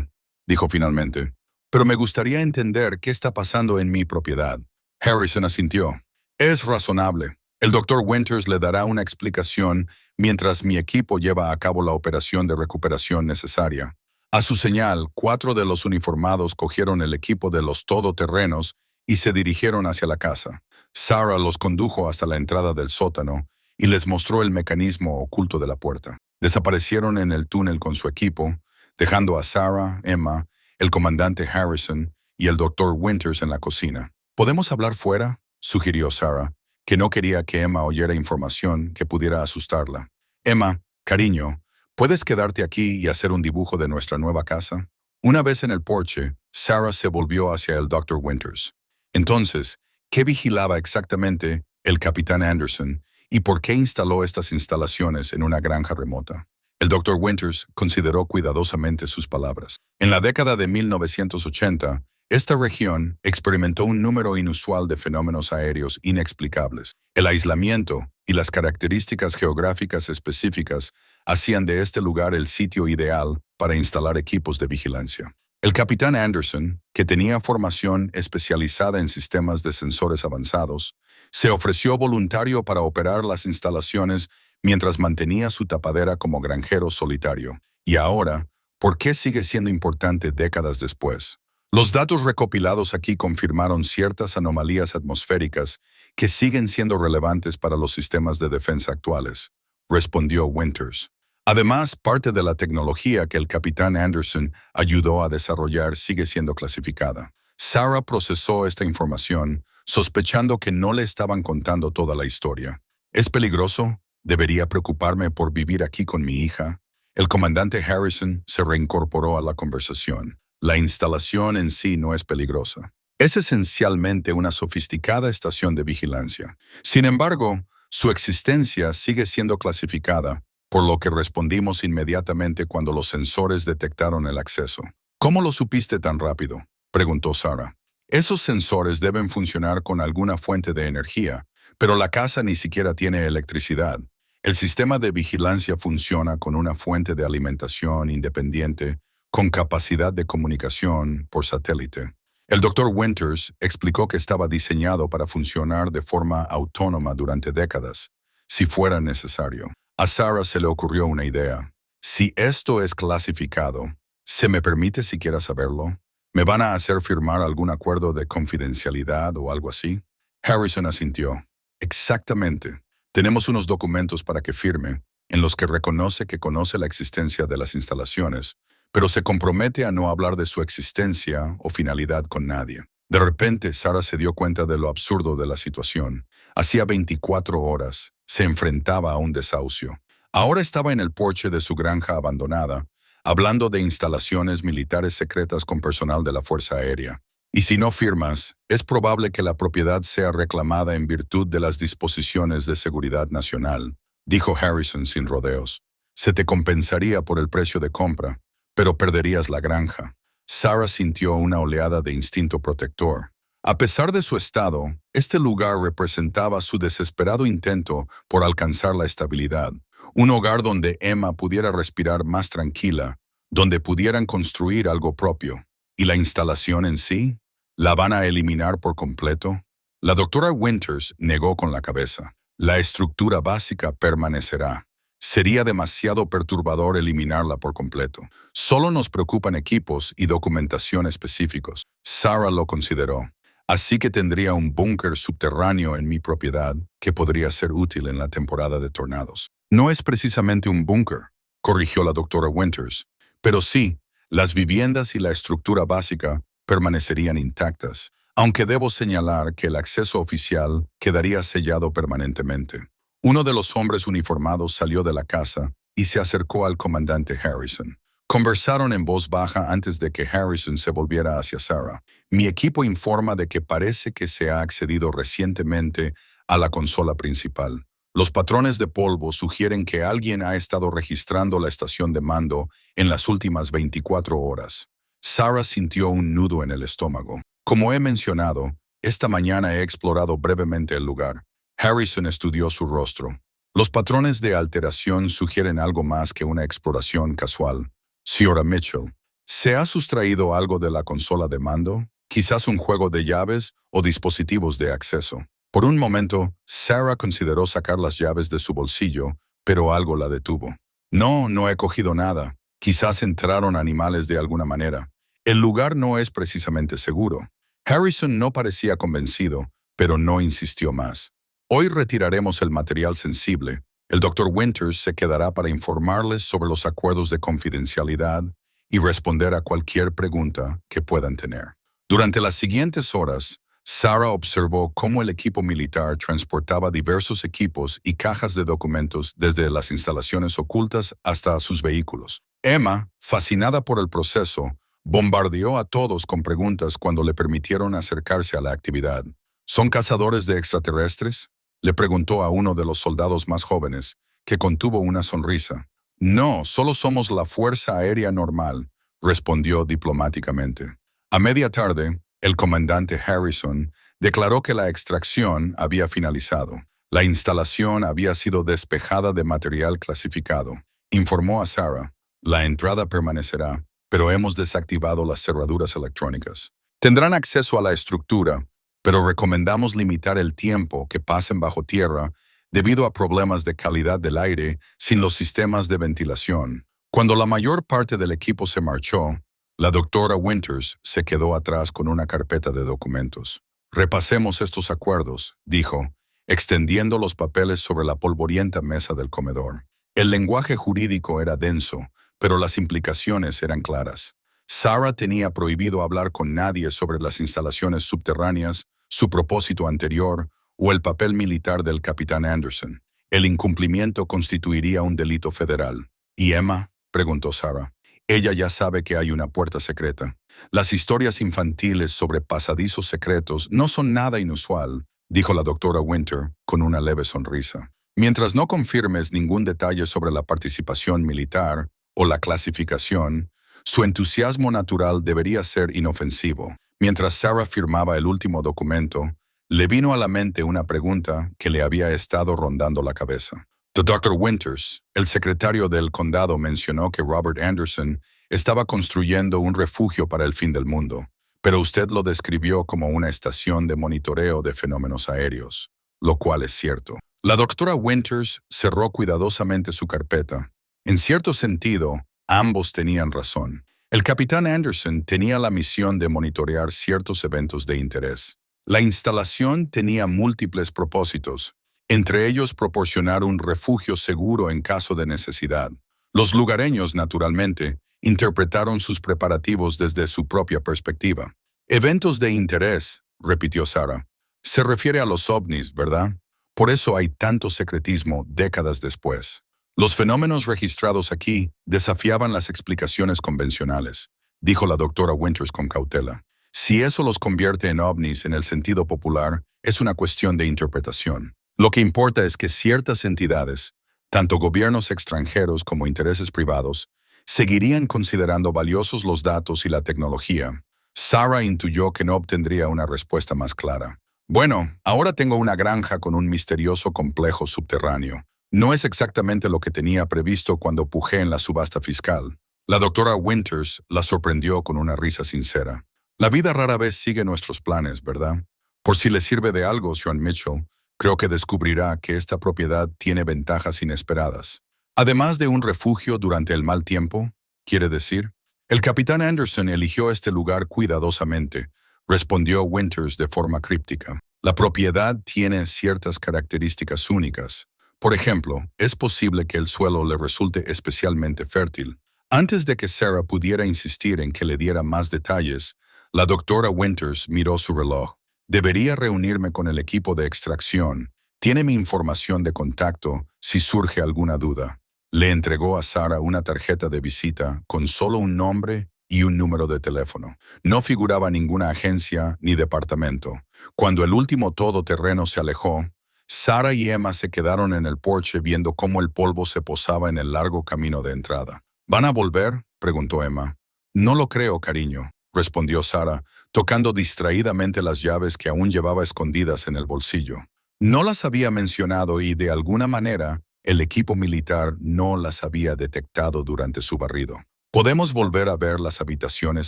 dijo finalmente, pero me gustaría entender qué está pasando en mi propiedad. Harrison asintió. Es razonable. El doctor Winters le dará una explicación mientras mi equipo lleva a cabo la operación de recuperación necesaria. A su señal, 4 de los uniformados cogieron el equipo de los todoterrenos y se dirigieron hacia la casa. Sarah los condujo hasta la entrada del sótano y les mostró el mecanismo oculto de la puerta. Desaparecieron en el túnel con su equipo, dejando a Sarah, Emma, el comandante Harrison y el doctor Winters en la cocina. ¿Podemos hablar fuera?, sugirió Sarah, que no quería que Emma oyera información que pudiera asustarla. Emma, cariño, ¿puedes quedarte aquí y hacer un dibujo de nuestra nueva casa? Una vez en el porche, Sarah se volvió hacia el Dr. Winters. Entonces, ¿qué vigilaba exactamente el capitán Anderson y por qué instaló estas instalaciones en una granja remota? El Dr. Winters consideró cuidadosamente sus palabras. En la década de 1980, esta región experimentó un número inusual de fenómenos aéreos inexplicables. El aislamiento y las características geográficas específicas hacían de este lugar el sitio ideal para instalar equipos de vigilancia. El capitán Anderson, que tenía formación especializada en sistemas de sensores avanzados, se ofreció voluntario para operar las instalaciones mientras mantenía su tapadera como granjero solitario. Y ahora, ¿por qué sigue siendo importante décadas después? Los datos recopilados aquí confirmaron ciertas anomalías atmosféricas que siguen siendo relevantes para los sistemas de defensa actuales, respondió Winters. Además, parte de la tecnología que el capitán Anderson ayudó a desarrollar sigue siendo clasificada. Sarah procesó esta información, sospechando que no le estaban contando toda la historia. ¿Es peligroso? ¿Debería preocuparme por vivir aquí con mi hija? El comandante Harrison se reincorporó a la conversación. La instalación en sí no es peligrosa. Es esencialmente una sofisticada estación de vigilancia. Sin embargo, su existencia sigue siendo clasificada, por lo que respondimos inmediatamente cuando los sensores detectaron el acceso. ¿Cómo lo supiste tan rápido?, preguntó Sarah. Esos sensores deben funcionar con alguna fuente de energía, pero la casa ni siquiera tiene electricidad. El sistema de vigilancia funciona con una fuente de alimentación independiente con capacidad de comunicación por satélite. El Dr. Winters explicó que estaba diseñado para funcionar de forma autónoma durante décadas, si fuera necesario. A Sarah se le ocurrió una idea. Si esto es clasificado, ¿se me permite siquiera saberlo? ¿Me van a hacer firmar algún acuerdo de confidencialidad o algo así? Harrison asintió. Exactamente. Tenemos unos documentos para que firme, en los que reconoce que conoce la existencia de las instalaciones, pero se compromete a no hablar de su existencia o finalidad con nadie. De repente, Sarah se dio cuenta de lo absurdo de la situación. Hacía 24 horas, se enfrentaba a un desahucio. Ahora estaba en el porche de su granja abandonada, hablando de instalaciones militares secretas con personal de la Fuerza Aérea. Y si no firmas, es probable que la propiedad sea reclamada en virtud de las disposiciones de seguridad nacional, dijo Harrison sin rodeos. Se te compensaría por el precio de compra, pero perderías la granja. Sarah sintió una oleada de instinto protector. A pesar de su estado, este lugar representaba su desesperado intento por alcanzar la estabilidad, un hogar donde Emma pudiera respirar más tranquila, donde pudieran construir algo propio. ¿Y la instalación en sí? ¿La van a eliminar por completo? La doctora Winters negó con la cabeza. La estructura básica permanecerá. Sería demasiado perturbador eliminarla por completo. Solo nos preocupan equipos y documentación específicos. Sarah lo consideró. Así que tendría un búnker subterráneo en mi propiedad que podría ser útil en la temporada de tornados. No es precisamente un búnker, corrigió la doctora Winters. Pero sí, las viviendas y la estructura básica permanecerían intactas, aunque debo señalar que el acceso oficial quedaría sellado permanentemente. Uno de los hombres uniformados salió de la casa y se acercó al comandante Harrison. Conversaron en voz baja antes de que Harrison se volviera hacia Sarah. Mi equipo informa de que parece que se ha accedido recientemente a la consola principal. Los patrones de polvo sugieren que alguien ha estado registrando la estación de mando en las últimas 24 horas. Sarah sintió un nudo en el estómago. Como he mencionado, esta mañana he explorado brevemente el lugar. Harrison estudió su rostro. Los patrones de alteración sugieren algo más que una exploración casual. Señora Mitchell, ¿se ha sustraído algo de la consola de mando? Quizás un juego de llaves o dispositivos de acceso. Por un momento, Sarah consideró sacar las llaves de su bolsillo, pero algo la detuvo. No, no he cogido nada. Quizás entraron animales de alguna manera. El lugar no es precisamente seguro. Harrison no parecía convencido, pero no insistió más. Hoy retiraremos el material sensible. El Dr. Winters se quedará para informarles sobre los acuerdos de confidencialidad y responder a cualquier pregunta que puedan tener. Durante las siguientes horas, Sarah observó cómo el equipo militar transportaba diversos equipos y cajas de documentos desde las instalaciones ocultas hasta sus vehículos. Emma, fascinada por el proceso, bombardeó a todos con preguntas cuando le permitieron acercarse a la actividad. ¿Son cazadores de extraterrestres?, le preguntó a uno de los soldados más jóvenes, que contuvo una sonrisa. No, solo somos la Fuerza Aérea Normal, respondió diplomáticamente. A media tarde, el comandante Harrison declaró que la extracción había finalizado. La instalación había sido despejada de material clasificado. Informó a Sarah, la entrada permanecerá, pero hemos desactivado las cerraduras electrónicas. Tendrán acceso a la estructura, pero recomendamos limitar el tiempo que pasen bajo tierra debido a problemas de calidad del aire sin los sistemas de ventilación. Cuando la mayor parte del equipo se marchó, la doctora Winters se quedó atrás con una carpeta de documentos. Repasemos estos acuerdos, dijo, extendiendo los papeles sobre la polvorienta mesa del comedor. El lenguaje jurídico era denso, pero las implicaciones eran claras. Sarah tenía prohibido hablar con nadie sobre las instalaciones subterráneas, su propósito anterior o el papel militar del capitán Anderson. El incumplimiento constituiría un delito federal. ¿Y Emma?, preguntó Sarah. Ella ya sabe que hay una puerta secreta. Las historias infantiles sobre pasadizos secretos no son nada inusual, dijo la doctora Winter con una leve sonrisa. Mientras no confirmes ningún detalle sobre la participación militar o la clasificación, su entusiasmo natural debería ser inofensivo. Mientras Sarah firmaba el último documento, le vino a la mente una pregunta que le había estado rondando la cabeza. The Dr. Winters, el secretario del condado, mencionó que Robert Anderson estaba construyendo un refugio para el fin del mundo, pero usted lo describió como una estación de monitoreo de fenómenos aéreos, lo cual es cierto. La doctora Winters cerró cuidadosamente su carpeta. En cierto sentido, ambos tenían razón. El capitán Anderson tenía la misión de monitorear ciertos eventos de interés. La instalación tenía múltiples propósitos, entre ellos proporcionar un refugio seguro en caso de necesidad. Los lugareños, naturalmente, interpretaron sus preparativos desde su propia perspectiva. Eventos de interés, repitió Sarah. Se refiere a los ovnis, ¿verdad? Por eso hay tanto secretismo décadas después. Los fenómenos registrados aquí desafiaban las explicaciones convencionales, dijo la doctora Winters con cautela. Si eso los convierte en ovnis en el sentido popular, es una cuestión de interpretación. Lo que importa es que ciertas entidades, tanto gobiernos extranjeros como intereses privados, seguirían considerando valiosos los datos y la tecnología. Sarah intuyó que no obtendría una respuesta más clara. Bueno, ahora tengo una granja con un misterioso complejo subterráneo. No es exactamente lo que tenía previsto cuando pujé en la subasta fiscal. La doctora Winters la sorprendió con una risa sincera. La vida rara vez sigue nuestros planes, ¿verdad? Por si le sirve de algo, Sean Mitchell, creo que descubrirá que esta propiedad tiene ventajas inesperadas. Además de un refugio durante el mal tiempo, quiere decir, el capitán Anderson eligió este lugar cuidadosamente, respondió Winters de forma críptica. La propiedad tiene ciertas características únicas. Por ejemplo, es posible que el suelo le resulte especialmente fértil. Antes de que Sarah pudiera insistir en que le diera más detalles, la doctora Winters miró su reloj. Debería reunirme con el equipo de extracción. Tiene mi información de contacto si surge alguna duda. Le entregó a Sarah una tarjeta de visita con solo un nombre y un número de teléfono. No figuraba ninguna agencia ni departamento. Cuando el último todoterreno se alejó, Sarah y Emma se quedaron en el porche viendo cómo el polvo se posaba en el largo camino de entrada. ¿Van a volver?, preguntó Emma. No lo creo, cariño, respondió Sarah, tocando distraídamente las llaves que aún llevaba escondidas en el bolsillo. No las había mencionado y, de alguna manera, el equipo militar no las había detectado durante su barrido. ¿Podemos volver a ver las habitaciones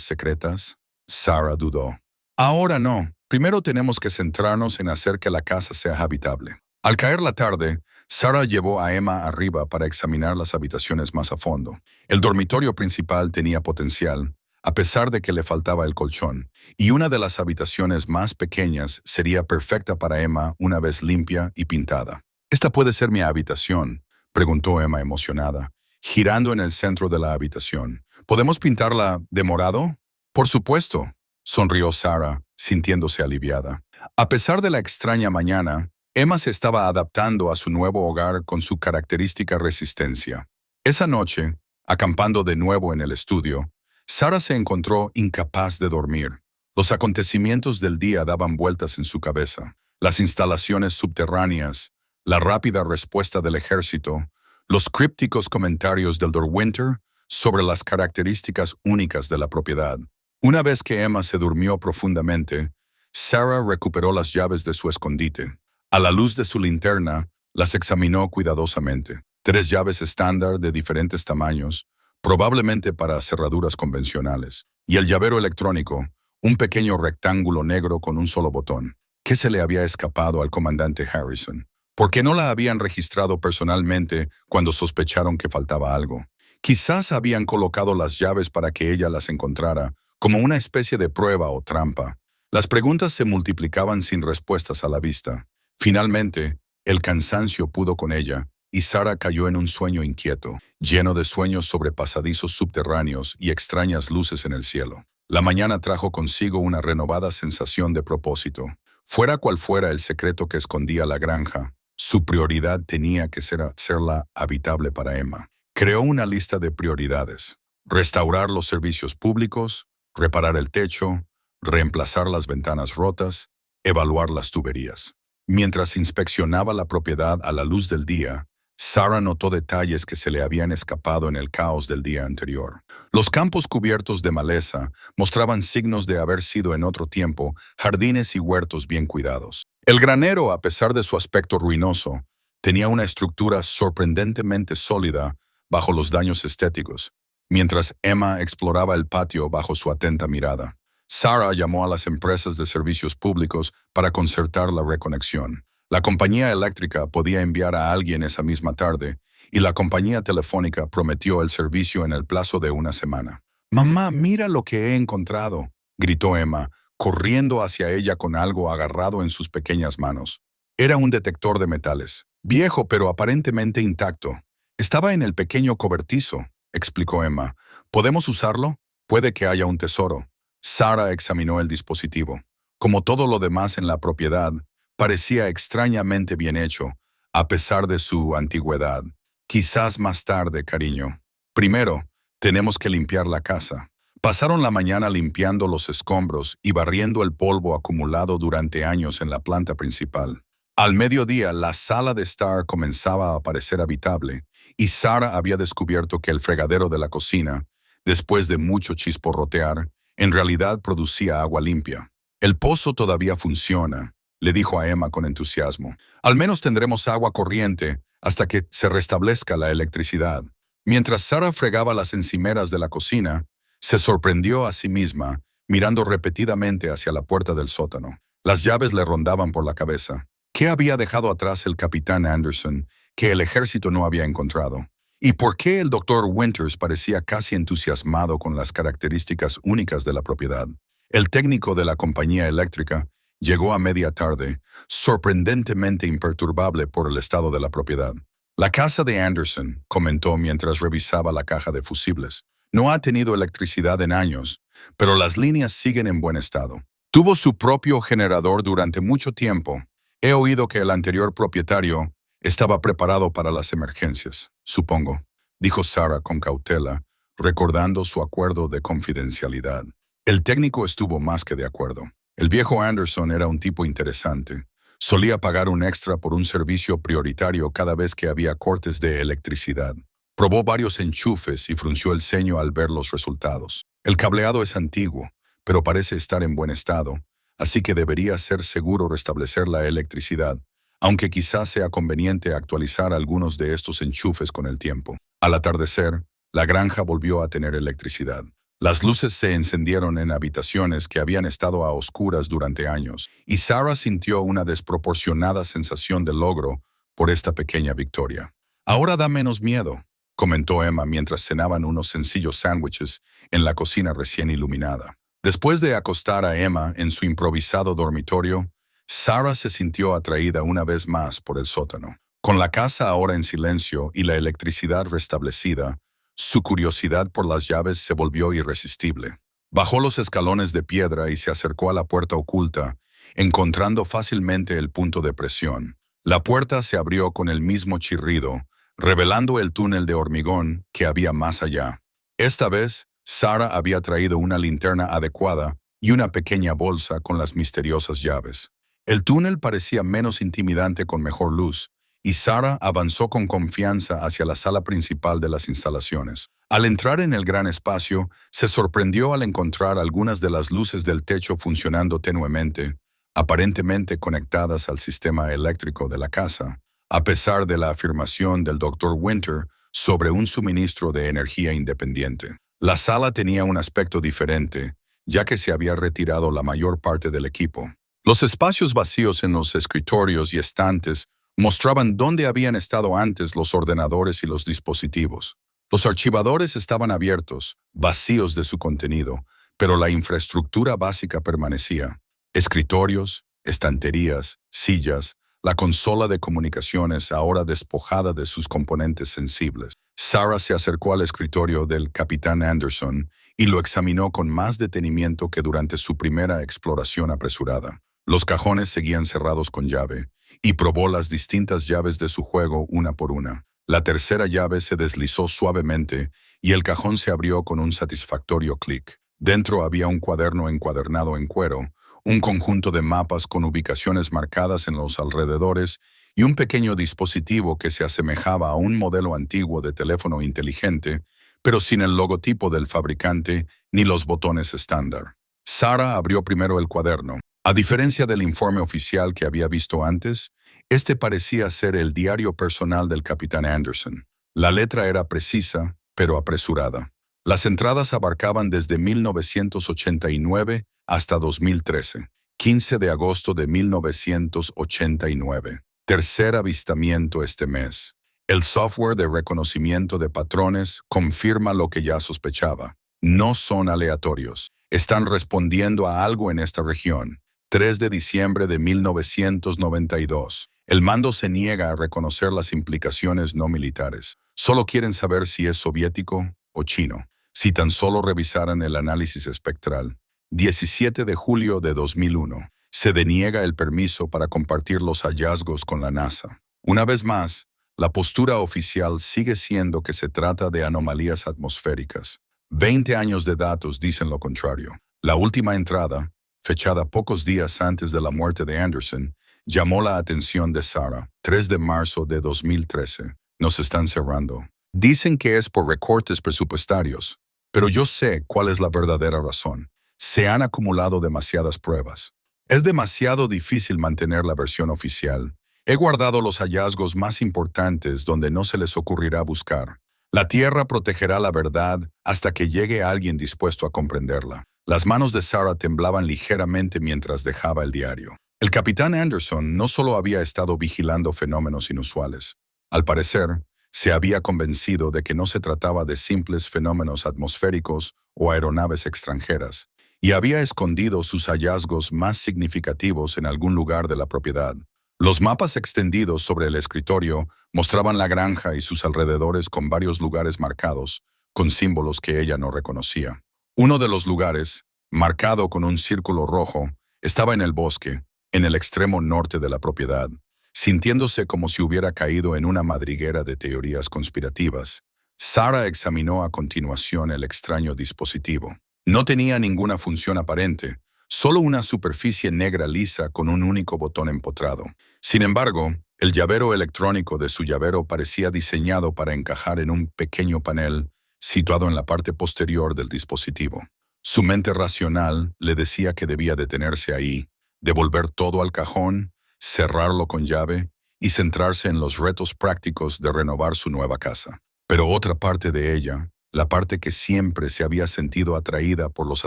secretas? Sarah dudó. Ahora no. Primero tenemos que centrarnos en hacer que la casa sea habitable. Al caer la tarde, Sarah llevó a Emma arriba para examinar las habitaciones más a fondo. El dormitorio principal tenía potencial, a pesar de que le faltaba el colchón, y una de las habitaciones más pequeñas sería perfecta para Emma una vez limpia y pintada. «¿Esta puede ser mi habitación?», preguntó Emma emocionada, girando en el centro de la habitación. «¿Podemos pintarla de morado?». «Por supuesto», sonrió Sarah, sintiéndose aliviada. A pesar de la extraña mañana, Emma se estaba adaptando a su nuevo hogar con su característica resistencia. Esa noche, acampando de nuevo en el estudio, Sarah se encontró incapaz de dormir. Los acontecimientos del día daban vueltas en su cabeza. Las instalaciones subterráneas, la rápida respuesta del ejército, los crípticos comentarios del Lord Winter sobre las características únicas de la propiedad. Una vez que Emma se durmió profundamente, Sarah recuperó las llaves de su escondite. A la luz de su linterna, las examinó cuidadosamente. 3 llaves estándar de diferentes tamaños, probablemente para cerraduras convencionales, y el llavero electrónico, un pequeño rectángulo negro con un solo botón. ¿Qué se le había escapado al comandante Harrison? ¿Por qué no la habían registrado personalmente cuando sospecharon que faltaba algo? Quizás habían colocado las llaves para que ella las encontrara, como una especie de prueba o trampa. Las preguntas se multiplicaban sin respuestas a la vista. Finalmente, el cansancio pudo con ella, y Sarah cayó en un sueño inquieto, lleno de sueños sobre pasadizos subterráneos y extrañas luces en el cielo. La mañana trajo consigo una renovada sensación de propósito. Fuera cual fuera el secreto que escondía la granja, su prioridad tenía que ser hacerla habitable para Emma. Creó una lista de prioridades: restaurar los servicios públicos, reparar el techo, reemplazar las ventanas rotas, evaluar las tuberías. Mientras inspeccionaba la propiedad a la luz del día, Sarah notó detalles que se le habían escapado en el caos del día anterior. Los campos cubiertos de maleza mostraban signos de haber sido en otro tiempo jardines y huertos bien cuidados. El granero, a pesar de su aspecto ruinoso, tenía una estructura sorprendentemente sólida bajo los daños estéticos, mientras Emma exploraba el patio bajo su atenta mirada. Sarah llamó a las empresas de servicios públicos para concertar la reconexión. La compañía eléctrica podía enviar a alguien esa misma tarde, y la compañía telefónica prometió el servicio en el plazo de una semana. «Mamá, mira lo que he encontrado», gritó Emma, corriendo hacia ella con algo agarrado en sus pequeñas manos. Era un detector de metales, viejo pero aparentemente intacto. «Estaba en el pequeño cobertizo», explicó Emma. «¿Podemos usarlo? Puede que haya un tesoro». Sarah examinó el dispositivo. Como todo lo demás en la propiedad, parecía extrañamente bien hecho, a pesar de su antigüedad. «Quizás más tarde, cariño. Primero, tenemos que limpiar la casa». Pasaron la mañana limpiando los escombros y barriendo el polvo acumulado durante años en la planta principal. Al mediodía, la sala de estar comenzaba a parecer habitable, y Sarah había descubierto que el fregadero de la cocina, después de mucho chisporrotear, en realidad producía agua limpia. «El pozo todavía funciona», le dijo a Emma con entusiasmo. «Al menos tendremos agua corriente hasta que se restablezca la electricidad». Mientras Sarah fregaba las encimeras de la cocina, se sorprendió a sí misma, mirando repetidamente hacia la puerta del sótano. Las llaves le rondaban por la cabeza. ¿Qué había dejado atrás el capitán Anderson que el ejército no había encontrado? ¿Y por qué el doctor Winters parecía casi entusiasmado con las características únicas de la propiedad? El técnico de la compañía eléctrica llegó a media tarde, sorprendentemente imperturbable por el estado de la propiedad. La casa de Anderson, comentó mientras revisaba la caja de fusibles, no ha tenido electricidad en años, pero las líneas siguen en buen estado. Tuvo su propio generador durante mucho tiempo. He oído que el anterior propietario estaba preparado para las emergencias, supongo, dijo Sarah con cautela, recordando su acuerdo de confidencialidad. El técnico estuvo más que de acuerdo. El viejo Anderson era un tipo interesante. Solía pagar un extra por un servicio prioritario cada vez que había cortes de electricidad. Probó varios enchufes y frunció el ceño al ver los resultados. El cableado es antiguo, pero parece estar en buen estado, así que debería ser seguro restablecer la electricidad, aunque quizás sea conveniente actualizar algunos de estos enchufes con el tiempo. Al atardecer, la granja volvió a tener electricidad. Las luces se encendieron en habitaciones que habían estado a oscuras durante años, y Sarah sintió una desproporcionada sensación de logro por esta pequeña victoria. Ahora da menos miedo, comentó Emma mientras cenaban unos sencillos sándwiches en la cocina recién iluminada. Después de acostar a Emma en su improvisado dormitorio, Sarah se sintió atraída una vez más por el sótano. Con la casa ahora en silencio y la electricidad restablecida, su curiosidad por las llaves se volvió irresistible. Bajó los escalones de piedra y se acercó a la puerta oculta, encontrando fácilmente el punto de presión. La puerta se abrió con el mismo chirrido, revelando el túnel de hormigón que había más allá. Esta vez, Sarah había traído una linterna adecuada y una pequeña bolsa con las misteriosas llaves. El túnel parecía menos intimidante con mejor luz, y Sarah avanzó con confianza hacia la sala principal de las instalaciones. Al entrar en el gran espacio, se sorprendió al encontrar algunas de las luces del techo funcionando tenuemente, aparentemente conectadas al sistema eléctrico de la casa, a pesar de la afirmación del Dr. Winter sobre un suministro de energía independiente. La sala tenía un aspecto diferente, ya que se había retirado la mayor parte del equipo. Los espacios vacíos en los escritorios y estantes mostraban dónde habían estado antes los ordenadores y los dispositivos. Los archivadores estaban abiertos, vacíos de su contenido, pero la infraestructura básica permanecía. Escritorios, estanterías, sillas, la consola de comunicaciones ahora despojada de sus componentes sensibles. Sarah se acercó al escritorio del capitán Anderson y lo examinó con más detenimiento que durante su primera exploración apresurada. Los cajones seguían cerrados con llave, y probó las distintas llaves de su juego una por una. La tercera llave se deslizó suavemente y el cajón se abrió con un satisfactorio clic. Dentro había un cuaderno encuadernado en cuero, un conjunto de mapas con ubicaciones marcadas en los alrededores y un pequeño dispositivo que se asemejaba a un modelo antiguo de teléfono inteligente, pero sin el logotipo del fabricante ni los botones estándar. Sarah abrió primero el cuaderno. A diferencia del informe oficial que había visto antes, este parecía ser el diario personal del capitán Anderson. La letra era precisa, pero apresurada. Las entradas abarcaban desde 1989 hasta 2013, 15 de agosto de 1989. Tercer avistamiento este mes. El software de reconocimiento de patrones confirma lo que ya sospechaba. No son aleatorios. Están respondiendo a algo en esta región. 3 de diciembre de 1992. El mando se niega a reconocer las implicaciones no militares. Solo quieren saber si es soviético o chino. Si tan solo revisaran el análisis espectral. 17 de julio de 2001. Se deniega el permiso para compartir los hallazgos con la NASA. Una vez más, la postura oficial sigue siendo que se trata de anomalías atmosféricas. 20 años de datos dicen lo contrario. La última entrada, fechada pocos días antes de la muerte de Anderson, llamó la atención de Sarah. 3 de marzo de 2013. Nos están cerrando. Dicen que es por recortes presupuestarios, pero yo sé cuál es la verdadera razón. Se han acumulado demasiadas pruebas. Es demasiado difícil mantener la versión oficial. He guardado los hallazgos más importantes donde no se les ocurrirá buscar. La Tierra protegerá la verdad hasta que llegue alguien dispuesto a comprenderla. Las manos de Sarah temblaban ligeramente mientras dejaba el diario. El capitán Anderson no solo había estado vigilando fenómenos inusuales. Al parecer, se había convencido de que no se trataba de simples fenómenos atmosféricos o aeronaves extranjeras, y había escondido sus hallazgos más significativos en algún lugar de la propiedad. Los mapas extendidos sobre el escritorio mostraban la granja y sus alrededores con varios lugares marcados, con símbolos que ella no reconocía. Uno de los lugares, marcado con un círculo rojo, estaba en el bosque, en el extremo norte de la propiedad. Sintiéndose como si hubiera caído en una madriguera de teorías conspirativas, Sarah examinó a continuación el extraño dispositivo. No tenía ninguna función aparente, solo una superficie negra lisa con un único botón empotrado. Sin embargo, el llavero electrónico de su llavero parecía diseñado para encajar en un pequeño panel situado en la parte posterior del dispositivo. Su mente racional le decía que debía detenerse ahí, devolver todo al cajón, cerrarlo con llave y centrarse en los retos prácticos de renovar su nueva casa. Pero otra parte de ella, la parte que siempre se había sentido atraída por los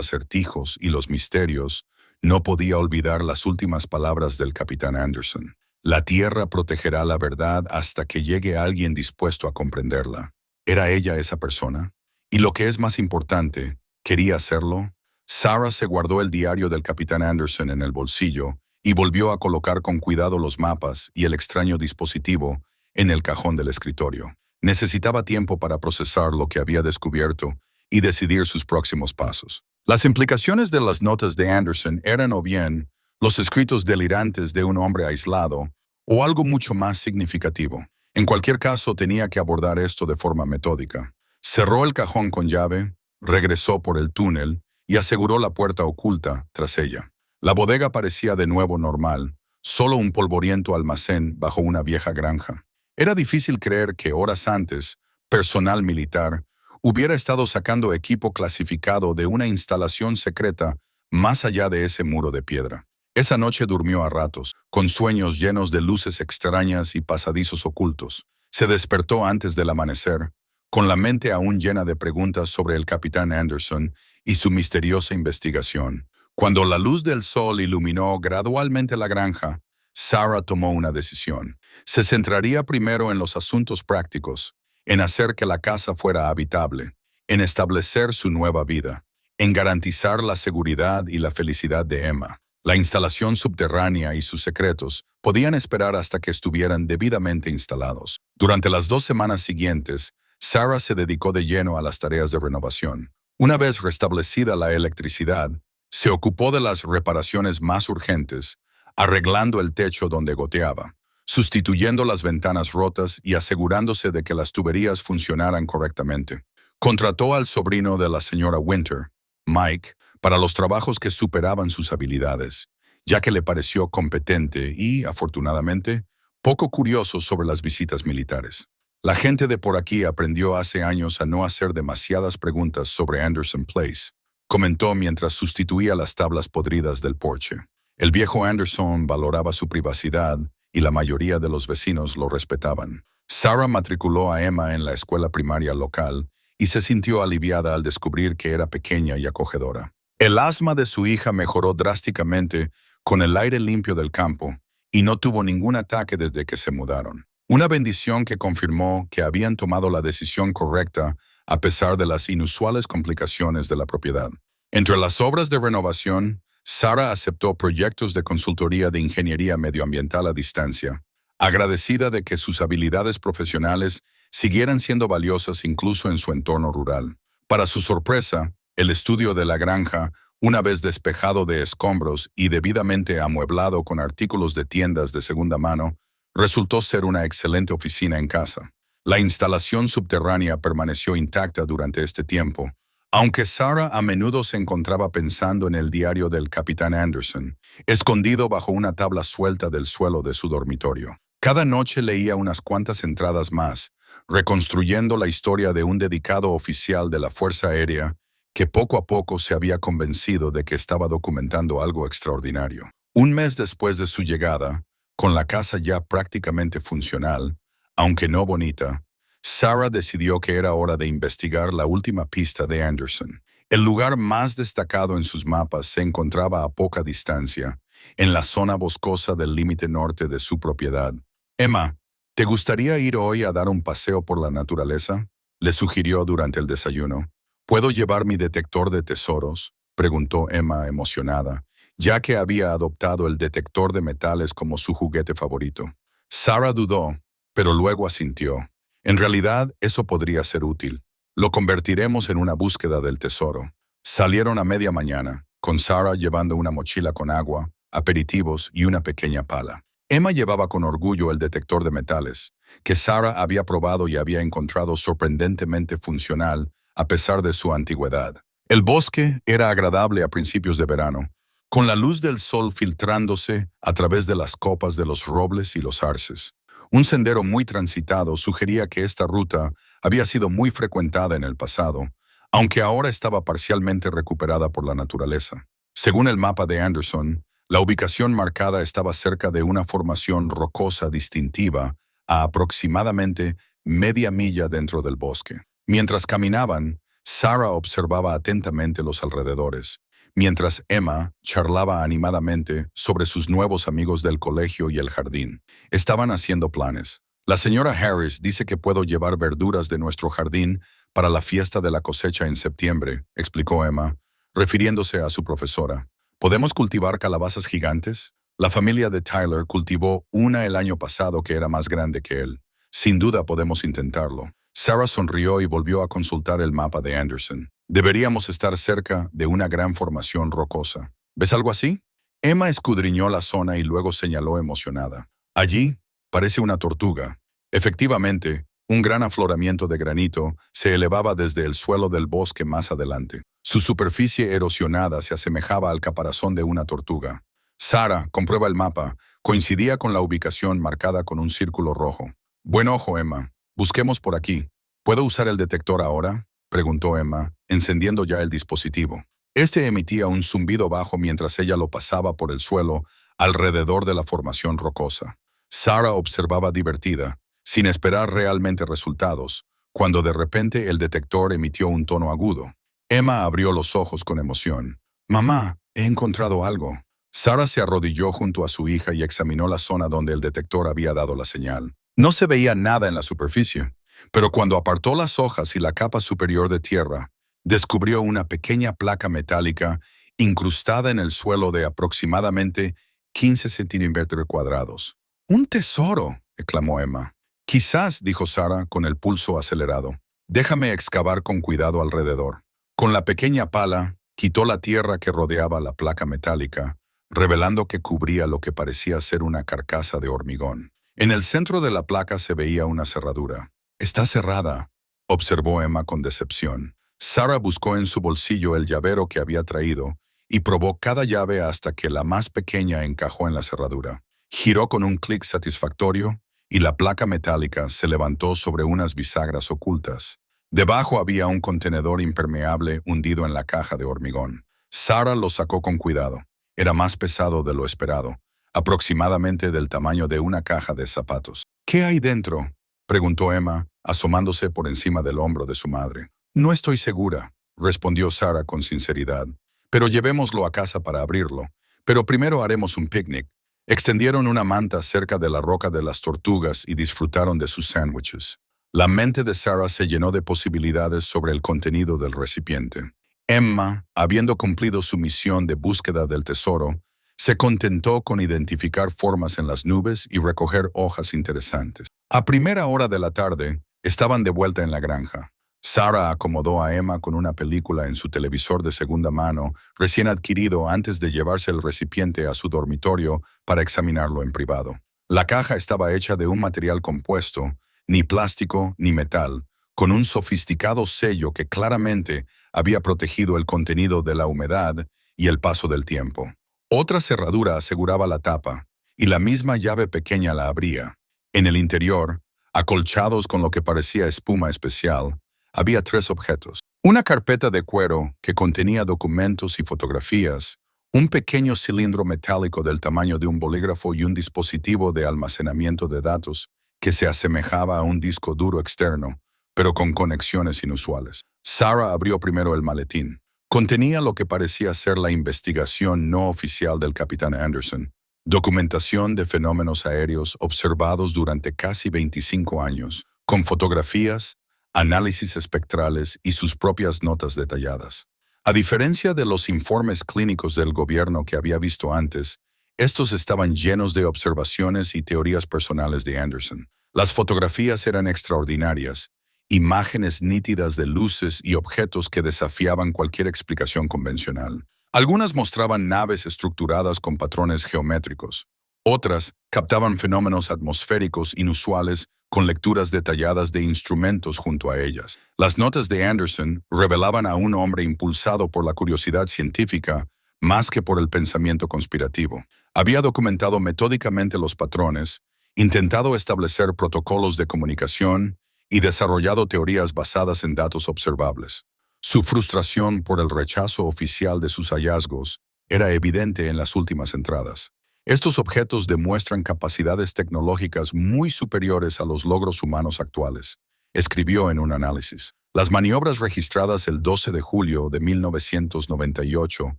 acertijos y los misterios, no podía olvidar las últimas palabras del capitán Anderson. La tierra protegerá la verdad hasta que llegue alguien dispuesto a comprenderla. ¿Era ella esa persona? Y lo que es más importante, ¿quería hacerlo? Sarah se guardó el diario del capitán Anderson en el bolsillo y volvió a colocar con cuidado los mapas y el extraño dispositivo en el cajón del escritorio. Necesitaba tiempo para procesar lo que había descubierto y decidir sus próximos pasos. Las implicaciones de las notas de Anderson eran o bien los escritos delirantes de un hombre aislado o algo mucho más significativo. En cualquier caso, tenía que abordar esto de forma metódica. Cerró el cajón con llave, regresó por el túnel y aseguró la puerta oculta tras ella. La bodega parecía de nuevo normal, solo un polvoriento almacén bajo una vieja granja. Era difícil creer que horas antes, personal militar hubiera estado sacando equipo clasificado de una instalación secreta más allá de ese muro de piedra. Esa noche durmió a ratos, con sueños llenos de luces extrañas y pasadizos ocultos. Se despertó antes del amanecer, con la mente aún llena de preguntas sobre el capitán Anderson y su misteriosa investigación. Cuando la luz del sol iluminó gradualmente la granja, Sarah tomó una decisión. Se centraría primero en los asuntos prácticos, en hacer que la casa fuera habitable, en establecer su nueva vida, en garantizar la seguridad y la felicidad de Emma. La instalación subterránea y sus secretos podían esperar hasta que estuvieran debidamente instalados. Durante las 2 semanas siguientes, Sarah se dedicó de lleno a las tareas de renovación. Una vez restablecida la electricidad, se ocupó de las reparaciones más urgentes, arreglando el techo donde goteaba, sustituyendo las ventanas rotas y asegurándose de que las tuberías funcionaran correctamente. Contrató al sobrino de la señora Winter, Mike, para los trabajos que superaban sus habilidades, ya que le pareció competente y, afortunadamente, poco curioso sobre las visitas militares. La gente de por aquí aprendió hace años a no hacer demasiadas preguntas sobre Anderson Place, comentó mientras sustituía las tablas podridas del porche. El viejo Anderson valoraba su privacidad y la mayoría de los vecinos lo respetaban. Sarah matriculó a Emma en la escuela primaria local y se sintió aliviada al descubrir que era pequeña y acogedora. El asma de su hija mejoró drásticamente con el aire limpio del campo y no tuvo ningún ataque desde que se mudaron. Una bendición que confirmó que habían tomado la decisión correcta a pesar de las inusuales complicaciones de la propiedad. Entre las obras de renovación, Sarah aceptó proyectos de consultoría de ingeniería medioambiental a distancia, agradecida de que sus habilidades profesionales siguieran siendo valiosas incluso en su entorno rural. Para su sorpresa, el estudio de la granja, una vez despejado de escombros y debidamente amueblado con artículos de tiendas de segunda mano, resultó ser una excelente oficina en casa. La instalación subterránea permaneció intacta durante este tiempo, aunque Sarah a menudo se encontraba pensando en el diario del capitán Anderson, escondido bajo una tabla suelta del suelo de su dormitorio. Cada noche leía unas cuantas entradas más, reconstruyendo la historia de un dedicado oficial de la Fuerza Aérea que poco a poco se había convencido de que estaba documentando algo extraordinario. Un mes después de su llegada, con la casa ya prácticamente funcional, aunque no bonita, Sarah decidió que era hora de investigar la última pista de Anderson. El lugar más destacado en sus mapas se encontraba a poca distancia, en la zona boscosa del límite norte de su propiedad. Emma, ¿te gustaría ir hoy a dar un paseo por la naturaleza?, le sugirió durante el desayuno. ¿Puedo llevar mi detector de tesoros?, preguntó Emma emocionada, ya que había adoptado el detector de metales como su juguete favorito. Sarah dudó, pero luego asintió. En realidad, eso podría ser útil. Lo convertiremos en una búsqueda del tesoro. Salieron a media mañana, con Sarah llevando una mochila con agua, aperitivos y una pequeña pala. Emma llevaba con orgullo el detector de metales, que Sarah había probado y había encontrado sorprendentemente funcional a pesar de su antigüedad. El bosque era agradable a principios de verano, con la luz del sol filtrándose a través de las copas de los robles y los arces. Un sendero muy transitado sugería que esta ruta había sido muy frecuentada en el pasado, aunque ahora estaba parcialmente recuperada por la naturaleza. Según el mapa de Anderson, la ubicación marcada estaba cerca de una formación rocosa distintiva a aproximadamente media milla dentro del bosque. Mientras caminaban, Sarah observaba atentamente los alrededores, mientras Emma charlaba animadamente sobre sus nuevos amigos del colegio y el jardín. Estaban haciendo planes. La señora Harris dice que puedo llevar verduras de nuestro jardín para la fiesta de la cosecha en septiembre, explicó Emma, refiriéndose a su profesora. ¿Podemos cultivar calabazas gigantes? La familia de Tyler cultivó una el año pasado que era más grande que él. Sin duda podemos intentarlo. Sarah sonrió y volvió a consultar el mapa de Anderson. Deberíamos estar cerca de una gran formación rocosa. ¿Ves algo así? Emma escudriñó la zona y luego señaló emocionada. Allí parece una tortuga. Efectivamente, un gran afloramiento de granito se elevaba desde el suelo del bosque más adelante. Su superficie erosionada se asemejaba al caparazón de una tortuga. Sarah, comprueba el mapa, coincidía con la ubicación marcada con un círculo rojo. Buen ojo, Emma. Busquemos por aquí. ¿Puedo usar el detector ahora?, preguntó Emma, encendiendo ya el dispositivo. Este emitía un zumbido bajo mientras ella lo pasaba por el suelo alrededor de la formación rocosa. Sarah observaba divertida, sin esperar realmente resultados, cuando de repente el detector emitió un tono agudo. Emma abrió los ojos con emoción. «Mamá, he encontrado algo». Sarah se arrodilló junto a su hija y examinó la zona donde el detector había dado la señal. No se veía nada en la superficie, pero cuando apartó las hojas y la capa superior de tierra, descubrió una pequeña placa metálica incrustada en el suelo de aproximadamente 15 centímetros cuadrados. «¡Un tesoro!», exclamó Emma. «Quizás», dijo Sarah con el pulso acelerado. «Déjame excavar con cuidado alrededor». Con la pequeña pala, quitó la tierra que rodeaba la placa metálica, revelando que cubría lo que parecía ser una carcasa de hormigón. En el centro de la placa se veía una cerradura. «Está cerrada», observó Emma con decepción. Sarah buscó en su bolsillo el llavero que había traído y probó cada llave hasta que la más pequeña encajó en la cerradura. Giró con un clic satisfactorio y la placa metálica se levantó sobre unas bisagras ocultas. Debajo había un contenedor impermeable hundido en la caja de hormigón. Sarah lo sacó con cuidado. Era más pesado de lo esperado, aproximadamente del tamaño de una caja de zapatos. «¿Qué hay dentro?», preguntó Emma, asomándose por encima del hombro de su madre. «No estoy segura», respondió Sarah con sinceridad, «pero llevémoslo a casa para abrirlo. Pero primero haremos un picnic». Extendieron una manta cerca de la roca de las tortugas y disfrutaron de sus sándwiches. La mente de Sarah se llenó de posibilidades sobre el contenido del recipiente. Emma, habiendo cumplido su misión de búsqueda del tesoro, se contentó con identificar formas en las nubes y recoger hojas interesantes. A primera hora de la tarde, estaban de vuelta en la granja. Sarah acomodó a Emma con una película en su televisor de segunda mano, recién adquirido antes de llevarse el recipiente a su dormitorio para examinarlo en privado. La caja estaba hecha de un material compuesto, ni plástico ni metal, con un sofisticado sello que claramente había protegido el contenido de la humedad y el paso del tiempo. Otra cerradura aseguraba la tapa, y la misma llave pequeña la abría. En el interior, acolchados con lo que parecía espuma especial, había 3 objetos. Una carpeta de cuero que contenía documentos y fotografías, un pequeño cilindro metálico del tamaño de un bolígrafo y un dispositivo de almacenamiento de datos que se asemejaba a un disco duro externo, pero con conexiones inusuales. Sarah abrió primero el maletín. Contenía lo que parecía ser la investigación no oficial del capitán Anderson, documentación de fenómenos aéreos observados durante casi 25 años, con fotografías, análisis espectrales y sus propias notas detalladas. A diferencia de los informes clínicos del gobierno que había visto antes, estos estaban llenos de observaciones y teorías personales de Anderson. Las fotografías eran extraordinarias, imágenes nítidas de luces y objetos que desafiaban cualquier explicación convencional. Algunas mostraban naves estructuradas con patrones geométricos. Otras captaban fenómenos atmosféricos inusuales con lecturas detalladas de instrumentos junto a ellas. Las notas de Anderson revelaban a un hombre impulsado por la curiosidad científica más que por el pensamiento conspirativo. Había documentado metódicamente los patrones, intentado establecer protocolos de comunicación y desarrollado teorías basadas en datos observables. Su frustración por el rechazo oficial de sus hallazgos era evidente en las últimas entradas. Estos objetos demuestran capacidades tecnológicas muy superiores a los logros humanos actuales, escribió en un análisis. Las maniobras registradas el 12 de julio de 1998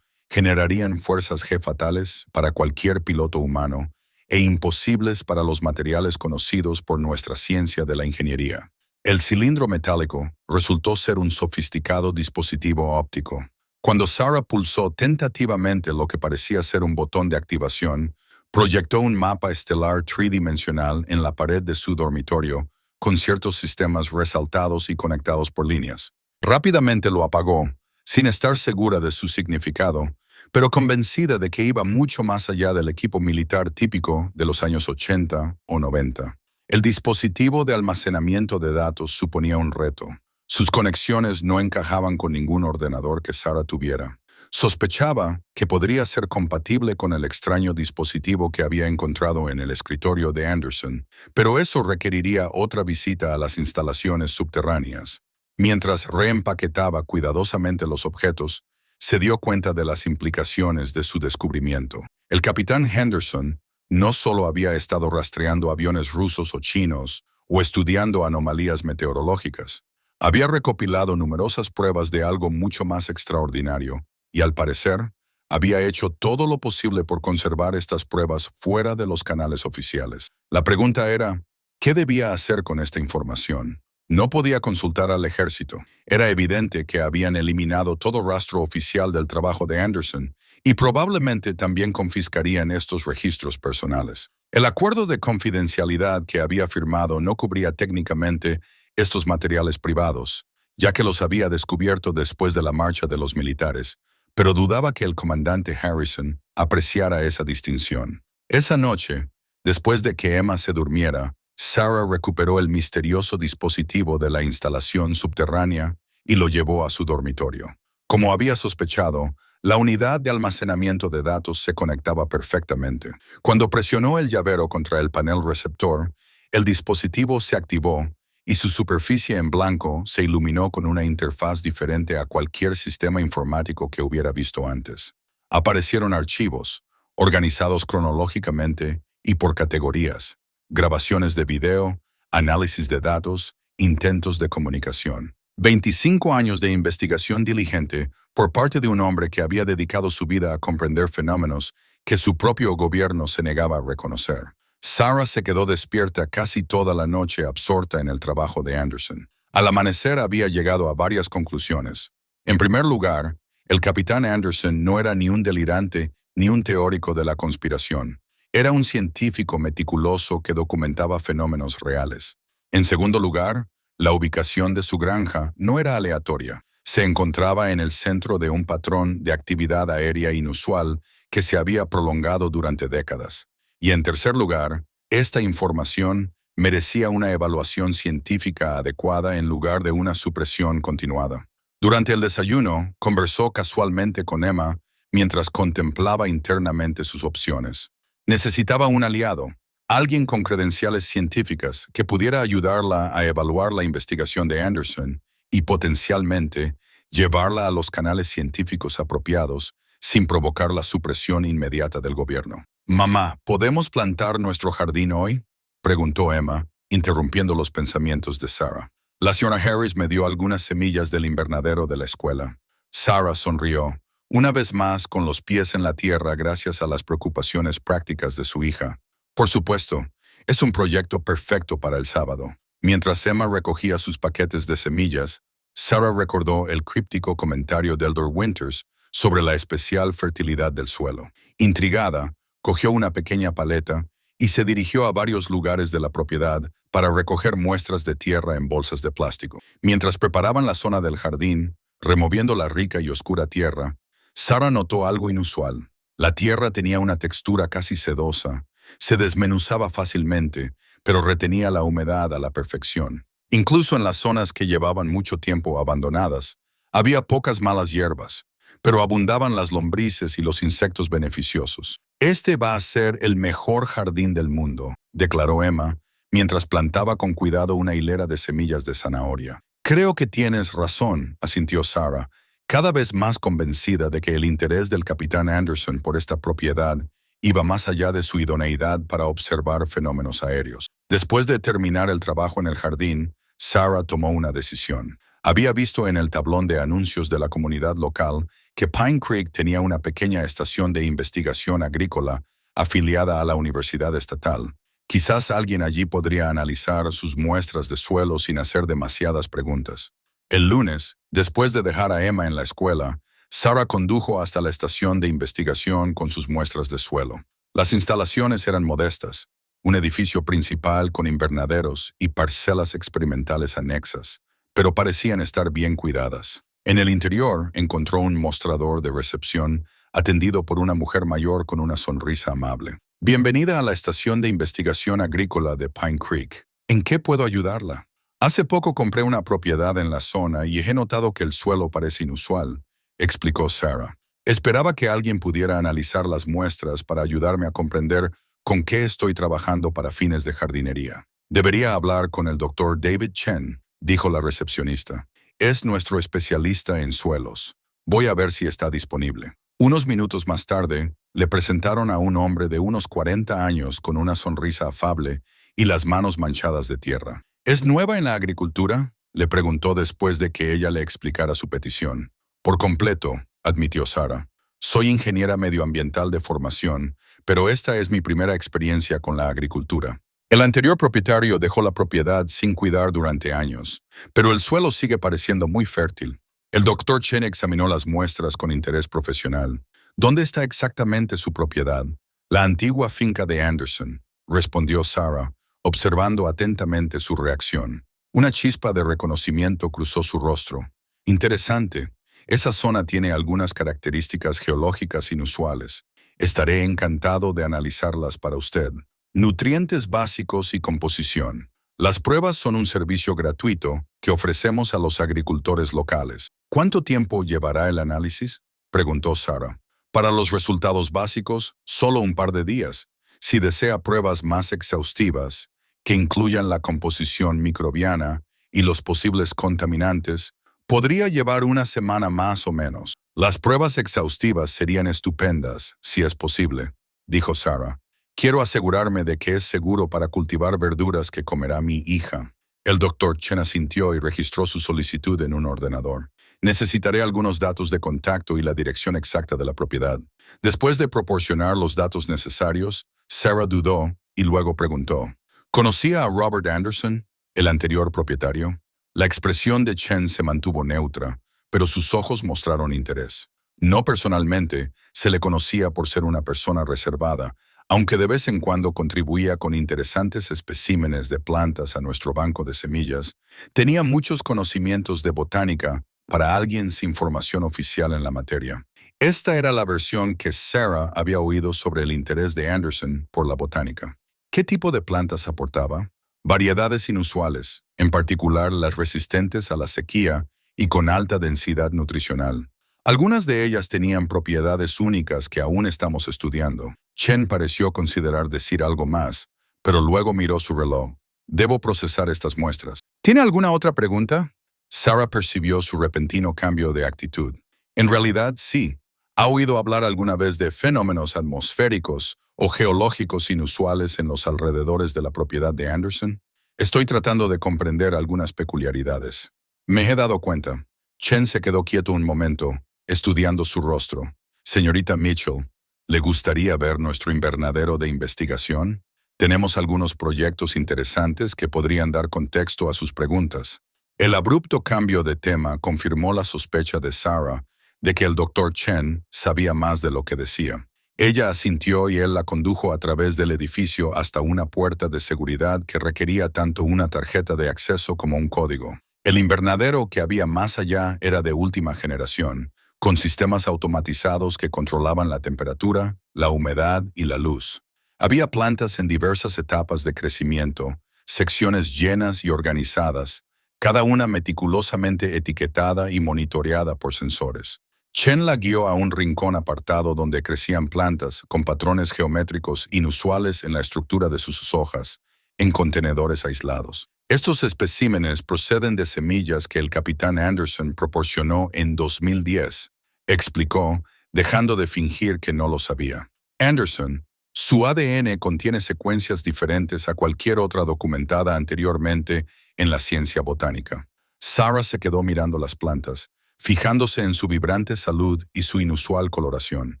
generarían fuerzas G fatales para cualquier piloto humano e imposibles para los materiales conocidos por nuestra ciencia de la ingeniería. El cilindro metálico resultó ser un sofisticado dispositivo óptico. Cuando Sarah pulsó tentativamente lo que parecía ser un botón de activación, proyectó un mapa estelar tridimensional en la pared de su dormitorio, con ciertos sistemas resaltados y conectados por líneas. Rápidamente lo apagó, sin estar segura de su significado, pero convencida de que iba mucho más allá del equipo militar típico de los años 80 o 90. El dispositivo de almacenamiento de datos suponía un reto. Sus conexiones no encajaban con ningún ordenador que Sarah tuviera. Sospechaba que podría ser compatible con el extraño dispositivo que había encontrado en el escritorio de Anderson, pero eso requeriría otra visita a las instalaciones subterráneas. Mientras reempaquetaba cuidadosamente los objetos, se dio cuenta de las implicaciones de su descubrimiento. El capitán Henderson no solo había estado rastreando aviones rusos o chinos o estudiando anomalías meteorológicas, había recopilado numerosas pruebas de algo mucho más extraordinario y, al parecer, había hecho todo lo posible por conservar estas pruebas fuera de los canales oficiales. La pregunta era, ¿qué debía hacer con esta información? No podía consultar al ejército. Era evidente que habían eliminado todo rastro oficial del trabajo de Anderson y probablemente también confiscarían estos registros personales. El acuerdo de confidencialidad que había firmado no cubría técnicamente estos materiales privados, ya que los había descubierto después de la marcha de los militares, pero dudaba que el comandante Harrison apreciara esa distinción. Esa noche, después de que Emma se durmiera, Sarah recuperó el misterioso dispositivo de la instalación subterránea y lo llevó a su dormitorio. Como había sospechado, la unidad de almacenamiento de datos se conectaba perfectamente. Cuando presionó el llavero contra el panel receptor, el dispositivo se activó y su superficie en blanco se iluminó con una interfaz diferente a cualquier sistema informático que hubiera visto antes. Aparecieron archivos, organizados cronológicamente y por categorías, grabaciones de video, análisis de datos, intentos de comunicación. 25 años de investigación diligente por parte de un hombre que había dedicado su vida a comprender fenómenos que su propio gobierno se negaba a reconocer. Sarah se quedó despierta casi toda la noche absorta en el trabajo de Anderson. Al amanecer había llegado a varias conclusiones. En primer lugar, el capitán Anderson no era ni un delirante ni un teórico de la conspiración. Era un científico meticuloso que documentaba fenómenos reales. En segundo lugar, la ubicación de su granja no era aleatoria. Se encontraba en el centro de un patrón de actividad aérea inusual que se había prolongado durante décadas. Y en tercer lugar, esta información merecía una evaluación científica adecuada en lugar de una supresión continuada. Durante el desayuno, conversó casualmente con Emma mientras contemplaba internamente sus opciones. Necesitaba un aliado, alguien con credenciales científicas que pudiera ayudarla a evaluar la investigación de Anderson y potencialmente llevarla a los canales científicos apropiados sin provocar la supresión inmediata del gobierno. «Mamá, ¿podemos plantar nuestro jardín hoy?», preguntó Emma, interrumpiendo los pensamientos de Sarah. «La señora Harris me dio algunas semillas del invernadero de la escuela». Sarah sonrió, una vez más con los pies en la tierra gracias a las preocupaciones prácticas de su hija. Por supuesto, es un proyecto perfecto para el sábado. Mientras Emma recogía sus paquetes de semillas, Sarah recordó el críptico comentario de Elder Winters sobre la especial fertilidad del suelo. Intrigada, cogió una pequeña paleta y se dirigió a varios lugares de la propiedad para recoger muestras de tierra en bolsas de plástico. Mientras preparaban la zona del jardín, removiendo la rica y oscura tierra, Sarah notó algo inusual. La tierra tenía una textura casi sedosa, se desmenuzaba fácilmente, pero retenía la humedad a la perfección. Incluso en las zonas que llevaban mucho tiempo abandonadas, había pocas malas hierbas, pero abundaban las lombrices y los insectos beneficiosos. Este va a ser el mejor jardín del mundo, declaró Emma, mientras plantaba con cuidado una hilera de semillas de zanahoria. Creo que tienes razón, asintió Sarah, cada vez más convencida de que el interés del capitán Anderson por esta propiedad iba más allá de su idoneidad para observar fenómenos aéreos. Después de terminar el trabajo en el jardín, Sarah tomó una decisión. Había visto en el tablón de anuncios de la comunidad local que Pine Creek tenía una pequeña estación de investigación agrícola afiliada a la Universidad Estatal. Quizás alguien allí podría analizar sus muestras de suelo sin hacer demasiadas preguntas. El lunes, después de dejar a Emma en la escuela, Sarah condujo hasta la estación de investigación con sus muestras de suelo. Las instalaciones eran modestas, un edificio principal con invernaderos y parcelas experimentales anexas, pero parecían estar bien cuidadas. En el interior encontró un mostrador de recepción atendido por una mujer mayor con una sonrisa amable. Bienvenida a la estación de investigación agrícola de Pine Creek. ¿En qué puedo ayudarla? Hace poco compré una propiedad en la zona y he notado que el suelo parece inusual, explicó Sarah. Esperaba que alguien pudiera analizar las muestras para ayudarme a comprender con qué estoy trabajando para fines de jardinería. Debería hablar con el Dr. David Chen, dijo la recepcionista. Es nuestro especialista en suelos. Voy a ver si está disponible. Unos minutos más tarde, le presentaron a un hombre de unos 40 años con una sonrisa afable y las manos manchadas de tierra. ¿Es nueva en la agricultura?, le preguntó después de que ella le explicara su petición. Por completo, admitió Sarah. Soy ingeniera medioambiental de formación, pero esta es mi primera experiencia con la agricultura. El anterior propietario dejó la propiedad sin cuidar durante años, pero el suelo sigue pareciendo muy fértil. El Dr. Chen examinó las muestras con interés profesional. ¿Dónde está exactamente su propiedad? La antigua finca de Anderson, respondió Sarah, observando atentamente su reacción. Una chispa de reconocimiento cruzó su rostro. Interesante. Esa zona tiene algunas características geológicas inusuales. Estaré encantado de analizarlas para usted. Nutrientes básicos y composición. Las pruebas son un servicio gratuito que ofrecemos a los agricultores locales. ¿Cuánto tiempo llevará el análisis?, preguntó Sarah. Para los resultados básicos, solo un par de días. Si desea pruebas más exhaustivas, que incluyan la composición microbiana y los posibles contaminantes, podría llevar una semana más o menos. Las pruebas exhaustivas serían estupendas, si es posible, dijo Sarah. Quiero asegurarme de que es seguro para cultivar verduras que comerá mi hija. El Dr. Chen asintió y registró su solicitud en un ordenador. Necesitaré algunos datos de contacto y la dirección exacta de la propiedad. Después de proporcionar los datos necesarios, Sarah dudó y luego preguntó, ¿conocía a Robert Anderson, el anterior propietario? La expresión de Chen se mantuvo neutra, pero sus ojos mostraron interés. No personalmente, se le conocía por ser una persona reservada, aunque de vez en cuando contribuía con interesantes especímenes de plantas a nuestro banco de semillas, tenía muchos conocimientos de botánica para alguien sin formación oficial en la materia. Esta era la versión que Sarah había oído sobre el interés de Anderson por la botánica. ¿Qué tipo de plantas aportaba? Variedades inusuales, en particular las resistentes a la sequía y con alta densidad nutricional. Algunas de ellas tenían propiedades únicas que aún estamos estudiando. Chen pareció considerar decir algo más, pero luego miró su reloj. Debo procesar estas muestras. ¿Tiene alguna otra pregunta? Sarah percibió su repentino cambio de actitud. En realidad, sí. ¿Ha oído hablar alguna vez de fenómenos atmosféricos o geológicos inusuales en los alrededores de la propiedad de Anderson? Estoy tratando de comprender algunas peculiaridades. Me he dado cuenta. Chen se quedó quieto un momento, estudiando su rostro. Señorita Mitchell, ¿le gustaría ver nuestro invernadero de investigación? Tenemos algunos proyectos interesantes que podrían dar contexto a sus preguntas. El abrupto cambio de tema confirmó la sospecha de Sarah de que el Dr. Chen sabía más de lo que decía. Ella asintió y él la condujo a través del edificio hasta una puerta de seguridad que requería tanto una tarjeta de acceso como un código. El invernadero que había más allá era de última generación, con sistemas automatizados que controlaban la temperatura, la humedad y la luz. Había plantas en diversas etapas de crecimiento, secciones llenas y organizadas, cada una meticulosamente etiquetada y monitoreada por sensores. Chen la guió a un rincón apartado donde crecían plantas con patrones geométricos inusuales en la estructura de sus hojas, en contenedores aislados. Estos especímenes proceden de semillas que el capitán Anderson proporcionó en 2010, explicó, dejando de fingir que no lo sabía. Anderson, su ADN contiene secuencias diferentes a cualquier otra documentada anteriormente en la ciencia botánica. Sarah se quedó mirando las plantas, fijándose en su vibrante salud y su inusual coloración.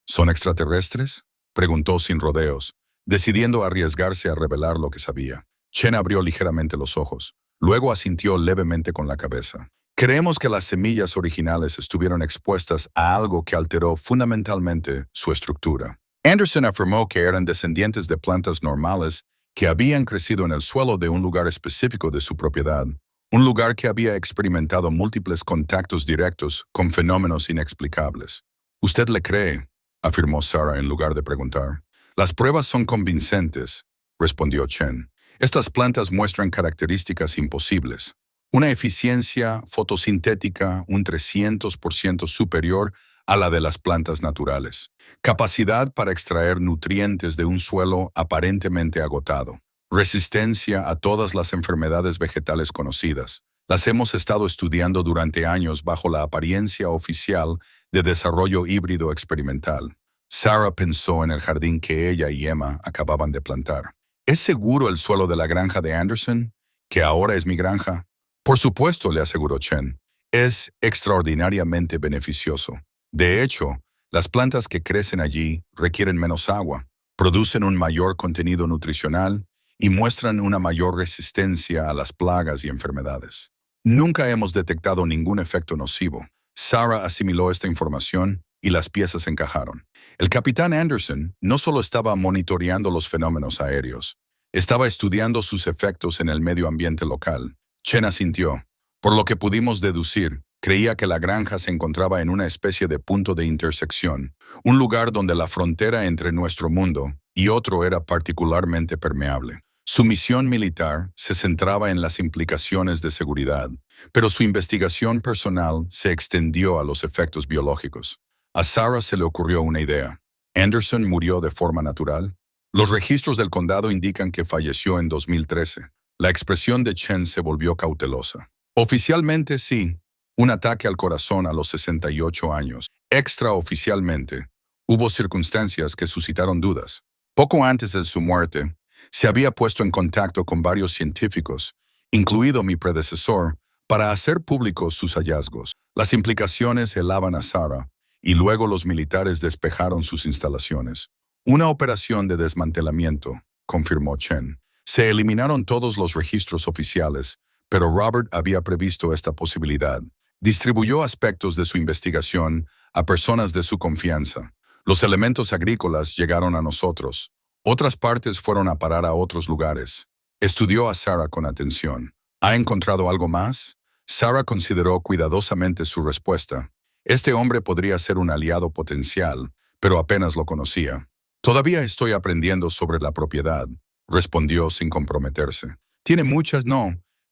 ¿Son extraterrestres?, preguntó sin rodeos, decidiendo arriesgarse a revelar lo que sabía. Chen abrió ligeramente los ojos. Luego asintió levemente con la cabeza. Creemos que las semillas originales estuvieron expuestas a algo que alteró fundamentalmente su estructura. Anderson afirmó que eran descendientes de plantas normales que habían crecido en el suelo de un lugar específico de su propiedad, un lugar que había experimentado múltiples contactos directos con fenómenos inexplicables. «¿Usted le cree?», afirmó Sarah en lugar de preguntar. «Las pruebas son convincentes», respondió Chen. «Estas plantas muestran características imposibles. Una eficiencia fotosintética un 300% superior a la de las plantas naturales. Capacidad para extraer nutrientes de un suelo aparentemente agotado. Resistencia a todas las enfermedades vegetales conocidas. Las hemos estado estudiando durante años bajo la apariencia oficial de desarrollo híbrido experimental». Sarah pensó en el jardín que ella y Emma acababan de plantar. «¿Es seguro el suelo de la granja de Anderson, que ahora es mi granja?». «Por supuesto», le aseguró Chen. «Es extraordinariamente beneficioso. De hecho, las plantas que crecen allí requieren menos agua, producen un mayor contenido nutricional y muestran una mayor resistencia a las plagas y enfermedades. Nunca hemos detectado ningún efecto nocivo». Sarah asimiló esta información y las piezas encajaron. El capitán Anderson no solo estaba monitoreando los fenómenos aéreos, estaba estudiando sus efectos en el medio ambiente local. Chen asintió. Por lo que pudimos deducir, creía que la granja se encontraba en una especie de punto de intersección, un lugar donde la frontera entre nuestro mundo y otro era particularmente permeable. Su misión militar se centraba en las implicaciones de seguridad, pero su investigación personal se extendió a los efectos biológicos. A Sarah se le ocurrió una idea. ¿Anderson murió de forma natural? Los registros del condado indican que falleció en 2013. La expresión de Chen se volvió cautelosa. Oficialmente sí, un ataque al corazón a los 68 años. Extraoficialmente, hubo circunstancias que suscitaron dudas. Poco antes de su muerte, se había puesto en contacto con varios científicos, incluido mi predecesor, para hacer públicos sus hallazgos. Las implicaciones helaban a Sarah, y luego los militares despejaron sus instalaciones. «Una operación de desmantelamiento», confirmó Chen. «Se eliminaron todos los registros oficiales, pero Robert había previsto esta posibilidad. Distribuyó aspectos de su investigación a personas de su confianza. Los elementos agrícolas llegaron a nosotros. Otras partes fueron a parar a otros lugares». Estudió a Sarah con atención. «¿Ha encontrado algo más?». Sarah consideró cuidadosamente su respuesta. Este hombre podría ser un aliado potencial, pero apenas lo conocía. «Todavía estoy aprendiendo sobre la propiedad», respondió sin comprometerse. «Tiene muchas,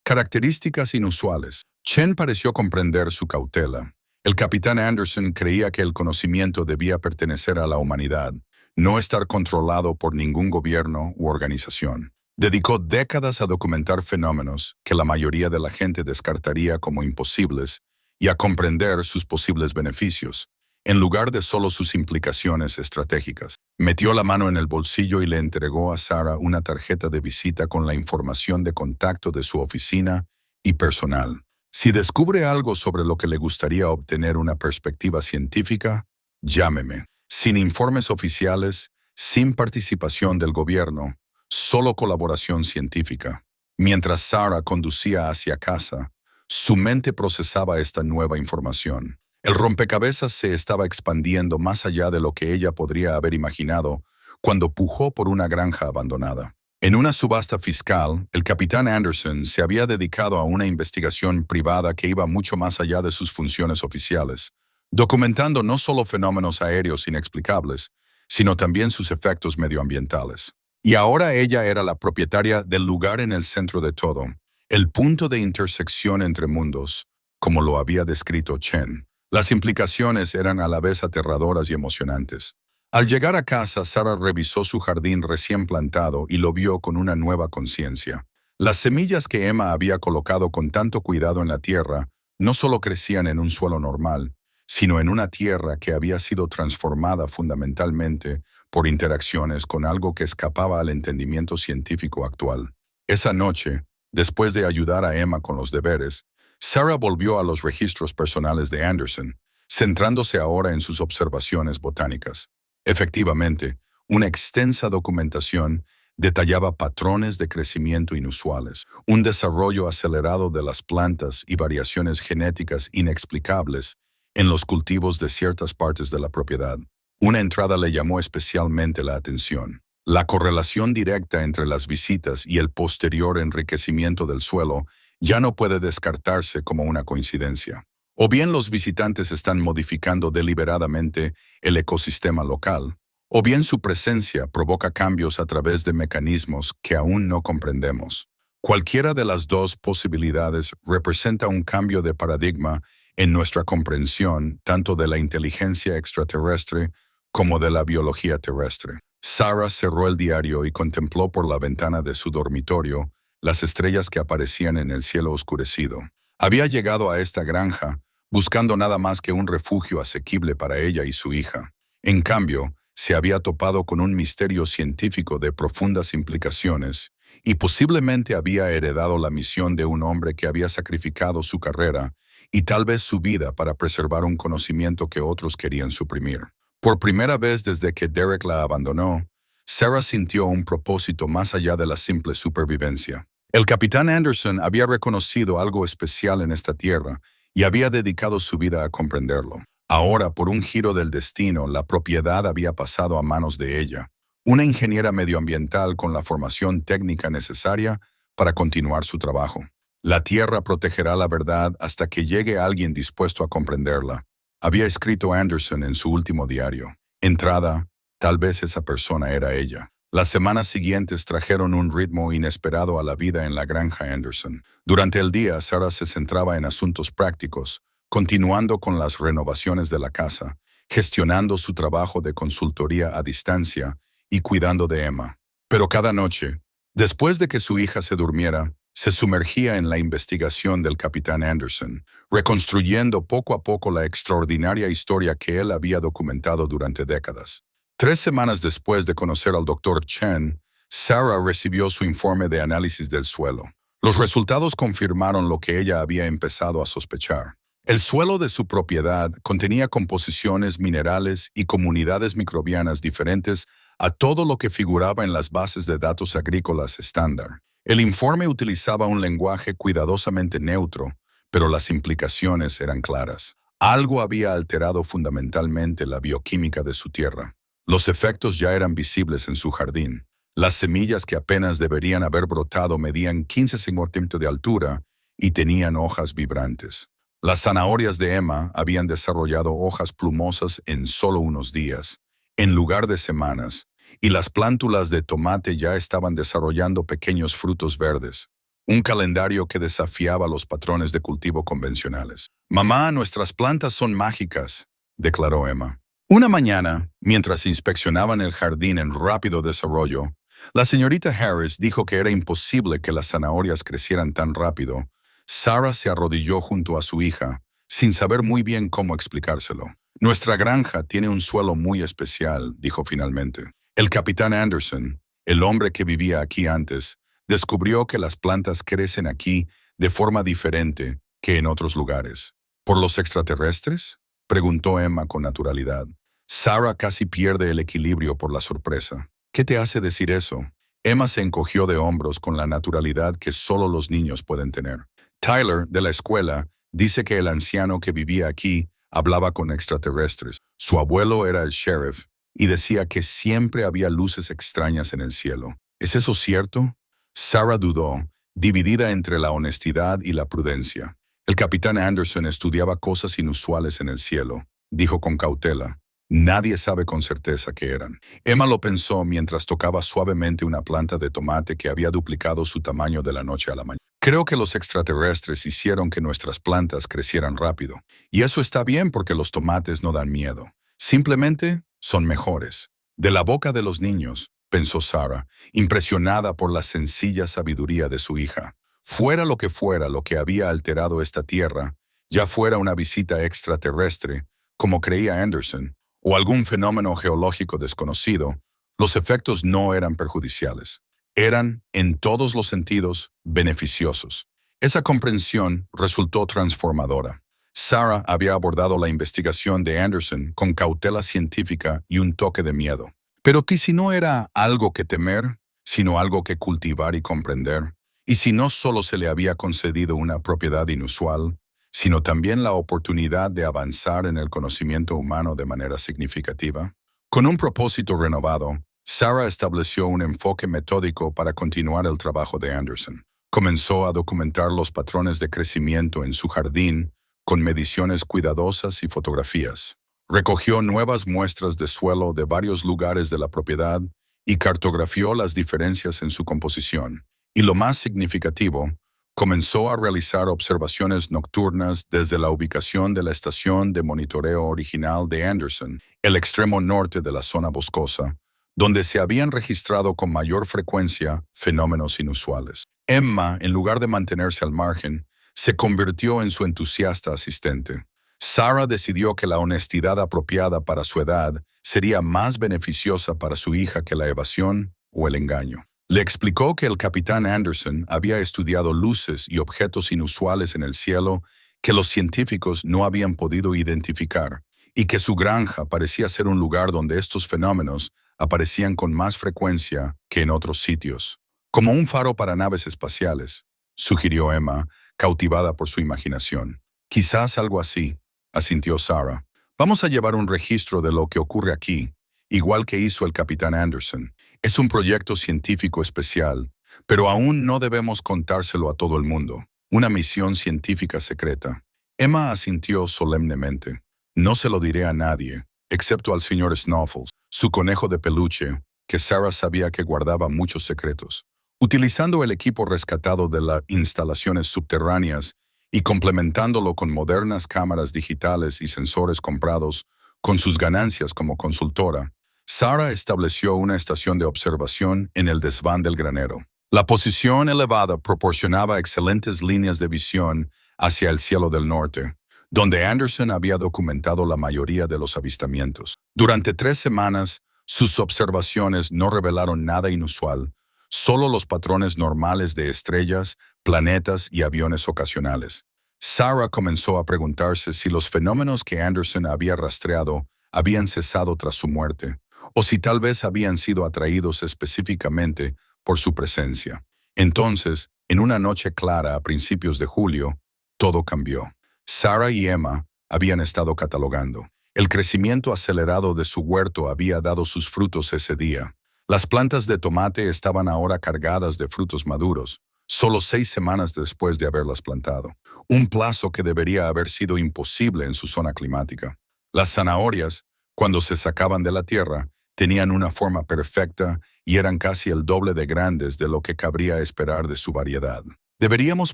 características inusuales». Chen pareció comprender su cautela. El capitán Anderson creía que el conocimiento debía pertenecer a la humanidad, no estar controlado por ningún gobierno u organización. Dedicó décadas a documentar fenómenos que la mayoría de la gente descartaría como imposibles y a comprender sus posibles beneficios, en lugar de solo sus implicaciones estratégicas. Metió la mano en el bolsillo y le entregó a Sarah una tarjeta de visita con la información de contacto de su oficina y personal. Si descubre algo sobre lo que le gustaría obtener una perspectiva científica, llámeme. Sin informes oficiales, sin participación del gobierno, solo colaboración científica. Mientras Sarah conducía hacia casa, su mente procesaba esta nueva información. El rompecabezas se estaba expandiendo más allá de lo que ella podría haber imaginado cuando pujó por una granja abandonada. En una subasta fiscal, el capitán Anderson se había dedicado a una investigación privada que iba mucho más allá de sus funciones oficiales, documentando no solo fenómenos aéreos inexplicables, sino también sus efectos medioambientales. Y ahora ella era la propietaria del lugar en el centro de todo, el punto de intersección entre mundos, como lo había descrito Chen. Las implicaciones eran a la vez aterradoras y emocionantes. Al llegar a casa, Sarah revisó su jardín recién plantado y lo vio con una nueva conciencia. Las semillas que Emma había colocado con tanto cuidado en la tierra no solo crecían en un suelo normal, sino en una tierra que había sido transformada fundamentalmente por interacciones con algo que escapaba al entendimiento científico actual. Esa noche, después de ayudar a Emma con los deberes, Sarah volvió a los registros personales de Anderson, centrándose ahora en sus observaciones botánicas. Efectivamente, una extensa documentación detallaba patrones de crecimiento inusuales, un desarrollo acelerado de las plantas y variaciones genéticas inexplicables en los cultivos de ciertas partes de la propiedad. Una entrada le llamó especialmente la atención: la correlación directa entre las visitas y el posterior enriquecimiento del suelo ya no puede descartarse como una coincidencia. O bien los visitantes están modificando deliberadamente el ecosistema local, o bien su presencia provoca cambios a través de mecanismos que aún no comprendemos. Cualquiera de las dos posibilidades representa un cambio de paradigma en nuestra comprensión tanto de la inteligencia extraterrestre como de la biología terrestre. Sarah cerró el diario y contempló por la ventana de su dormitorio las estrellas que aparecían en el cielo oscurecido. Había llegado a esta granja buscando nada más que un refugio asequible para ella y su hija. En cambio, se había topado con un misterio científico de profundas implicaciones y posiblemente había heredado la misión de un hombre que había sacrificado su carrera y tal vez su vida para preservar un conocimiento que otros querían suprimir. Por primera vez desde que Derek la abandonó, Sarah sintió un propósito más allá de la simple supervivencia. El capitán Anderson había reconocido algo especial en esta tierra y había dedicado su vida a comprenderlo. Ahora, por un giro del destino, la propiedad había pasado a manos de ella, una ingeniera medioambiental con la formación técnica necesaria para continuar su trabajo. La tierra protegerá la verdad hasta que llegue alguien dispuesto a comprenderla, había escrito Anderson en su último diario. Entrada, tal vez esa persona era ella. Las semanas siguientes trajeron un ritmo inesperado a la vida en la granja Anderson. Durante el día, Sarah se centraba en asuntos prácticos, continuando con las renovaciones de la casa, gestionando su trabajo de consultoría a distancia y cuidando de Emma. Pero cada noche, después de que su hija se durmiera, se sumergía en la investigación del capitán Anderson, reconstruyendo poco a poco la extraordinaria historia que él había documentado durante décadas. 3 semanas después de conocer al Dr. Chen, Sarah recibió su informe de análisis del suelo. Los resultados confirmaron lo que ella había empezado a sospechar. El suelo de su propiedad contenía composiciones minerales y comunidades microbianas diferentes a todo lo que figuraba en las bases de datos agrícolas estándar. El informe utilizaba un lenguaje cuidadosamente neutro, pero las implicaciones eran claras. Algo había alterado fundamentalmente la bioquímica de su tierra. Los efectos ya eran visibles en su jardín. Las semillas que apenas deberían haber brotado medían 15 centímetros de altura y tenían hojas vibrantes. Las zanahorias de Emma habían desarrollado hojas plumosas en solo unos días, en lugar de semanas, y las plántulas de tomate ya estaban desarrollando pequeños frutos verdes, un calendario que desafiaba los patrones de cultivo convencionales. «Mamá, nuestras plantas son mágicas», declaró Emma. Una mañana, mientras inspeccionaban el jardín en rápido desarrollo, la señorita Harris dijo que era imposible que las zanahorias crecieran tan rápido. Sarah se arrodilló junto a su hija, sin saber muy bien cómo explicárselo. «Nuestra granja tiene un suelo muy especial», dijo finalmente. El capitán Anderson, el hombre que vivía aquí antes, descubrió que las plantas crecen aquí de forma diferente que en otros lugares. ¿Por los extraterrestres?, preguntó Emma con naturalidad. Sarah casi pierde el equilibrio por la sorpresa. ¿Qué te hace decir eso? Emma se encogió de hombros con la naturalidad que solo los niños pueden tener. Tyler, de la escuela, dice que el anciano que vivía aquí hablaba con extraterrestres. Su abuelo era el sheriff y decía que siempre había luces extrañas en el cielo. ¿Es eso cierto? Sarah dudó, dividida entre la honestidad y la prudencia. El capitán Anderson estudiaba cosas inusuales en el cielo, dijo con cautela. Nadie sabe con certeza qué eran. Emma lo pensó mientras tocaba suavemente una planta de tomate que había duplicado su tamaño de la noche a la mañana. Creo que los extraterrestres hicieron que nuestras plantas crecieran rápido. Y eso está bien porque los tomates no dan miedo. Simplemente son mejores. De la boca de los niños, pensó Sarah, impresionada por la sencilla sabiduría de su hija. Fuera lo que había alterado esta tierra, ya fuera una visita extraterrestre, como creía Anderson, o algún fenómeno geológico desconocido, los efectos no eran perjudiciales. Eran, en todos los sentidos, beneficiosos. Esa comprensión resultó transformadora. Sarah había abordado la investigación de Anderson con cautela científica y un toque de miedo. Pero ¿qué si no era algo que temer, sino algo que cultivar y comprender? ¿Y si no solo se le había concedido una propiedad inusual, sino también la oportunidad de avanzar en el conocimiento humano de manera significativa? Con un propósito renovado, Sarah estableció un enfoque metódico para continuar el trabajo de Anderson. Comenzó a documentar los patrones de crecimiento en su jardín con mediciones cuidadosas y fotografías. Recogió nuevas muestras de suelo de varios lugares de la propiedad y cartografió las diferencias en su composición. Y lo más significativo, comenzó a realizar observaciones nocturnas desde la ubicación de la estación de monitoreo original de Anderson, el extremo norte de la zona boscosa, donde se habían registrado con mayor frecuencia fenómenos inusuales. Emma, en lugar de mantenerse al margen, se convirtió en su entusiasta asistente. Sarah decidió que la honestidad apropiada para su edad sería más beneficiosa para su hija que la evasión o el engaño. Le explicó que el capitán Anderson había estudiado luces y objetos inusuales en el cielo que los científicos no habían podido identificar, y que su granja parecía ser un lugar donde estos fenómenos aparecían con más frecuencia que en otros sitios. Como un faro para naves espaciales, sugirió Emma, cautivada por su imaginación. Quizás algo así, asintió Sarah. Vamos a llevar un registro de lo que ocurre aquí, igual que hizo el capitán Anderson. Es un proyecto científico especial, pero aún no debemos contárselo a todo el mundo. Una misión científica secreta. Emma asintió solemnemente. No se lo diré a nadie, excepto al señor Snuffles, su conejo de peluche, que Sarah sabía que guardaba muchos secretos. Utilizando el equipo rescatado de las instalaciones subterráneas y complementándolo con modernas cámaras digitales y sensores comprados con sus ganancias como consultora, Sarah estableció una estación de observación en el desván del granero. La posición elevada proporcionaba excelentes líneas de visión hacia el cielo del norte, donde Anderson había documentado la mayoría de los avistamientos. Durante 3 semanas, sus observaciones no revelaron nada inusual, solo los patrones normales de estrellas, planetas y aviones ocasionales. Sarah comenzó a preguntarse si los fenómenos que Anderson había rastreado habían cesado tras su muerte, o si tal vez habían sido atraídos específicamente por su presencia. Entonces, en una noche clara a principios de julio, todo cambió. Sarah y Emma habían estado catalogando. El crecimiento acelerado de su huerto había dado sus frutos ese día. Las plantas de tomate estaban ahora cargadas de frutos maduros, solo 6 semanas después de haberlas plantado, un plazo que debería haber sido imposible en su zona climática. Las zanahorias, cuando se sacaban de la tierra, tenían una forma perfecta y eran casi el doble de grandes de lo que cabría esperar de su variedad. Deberíamos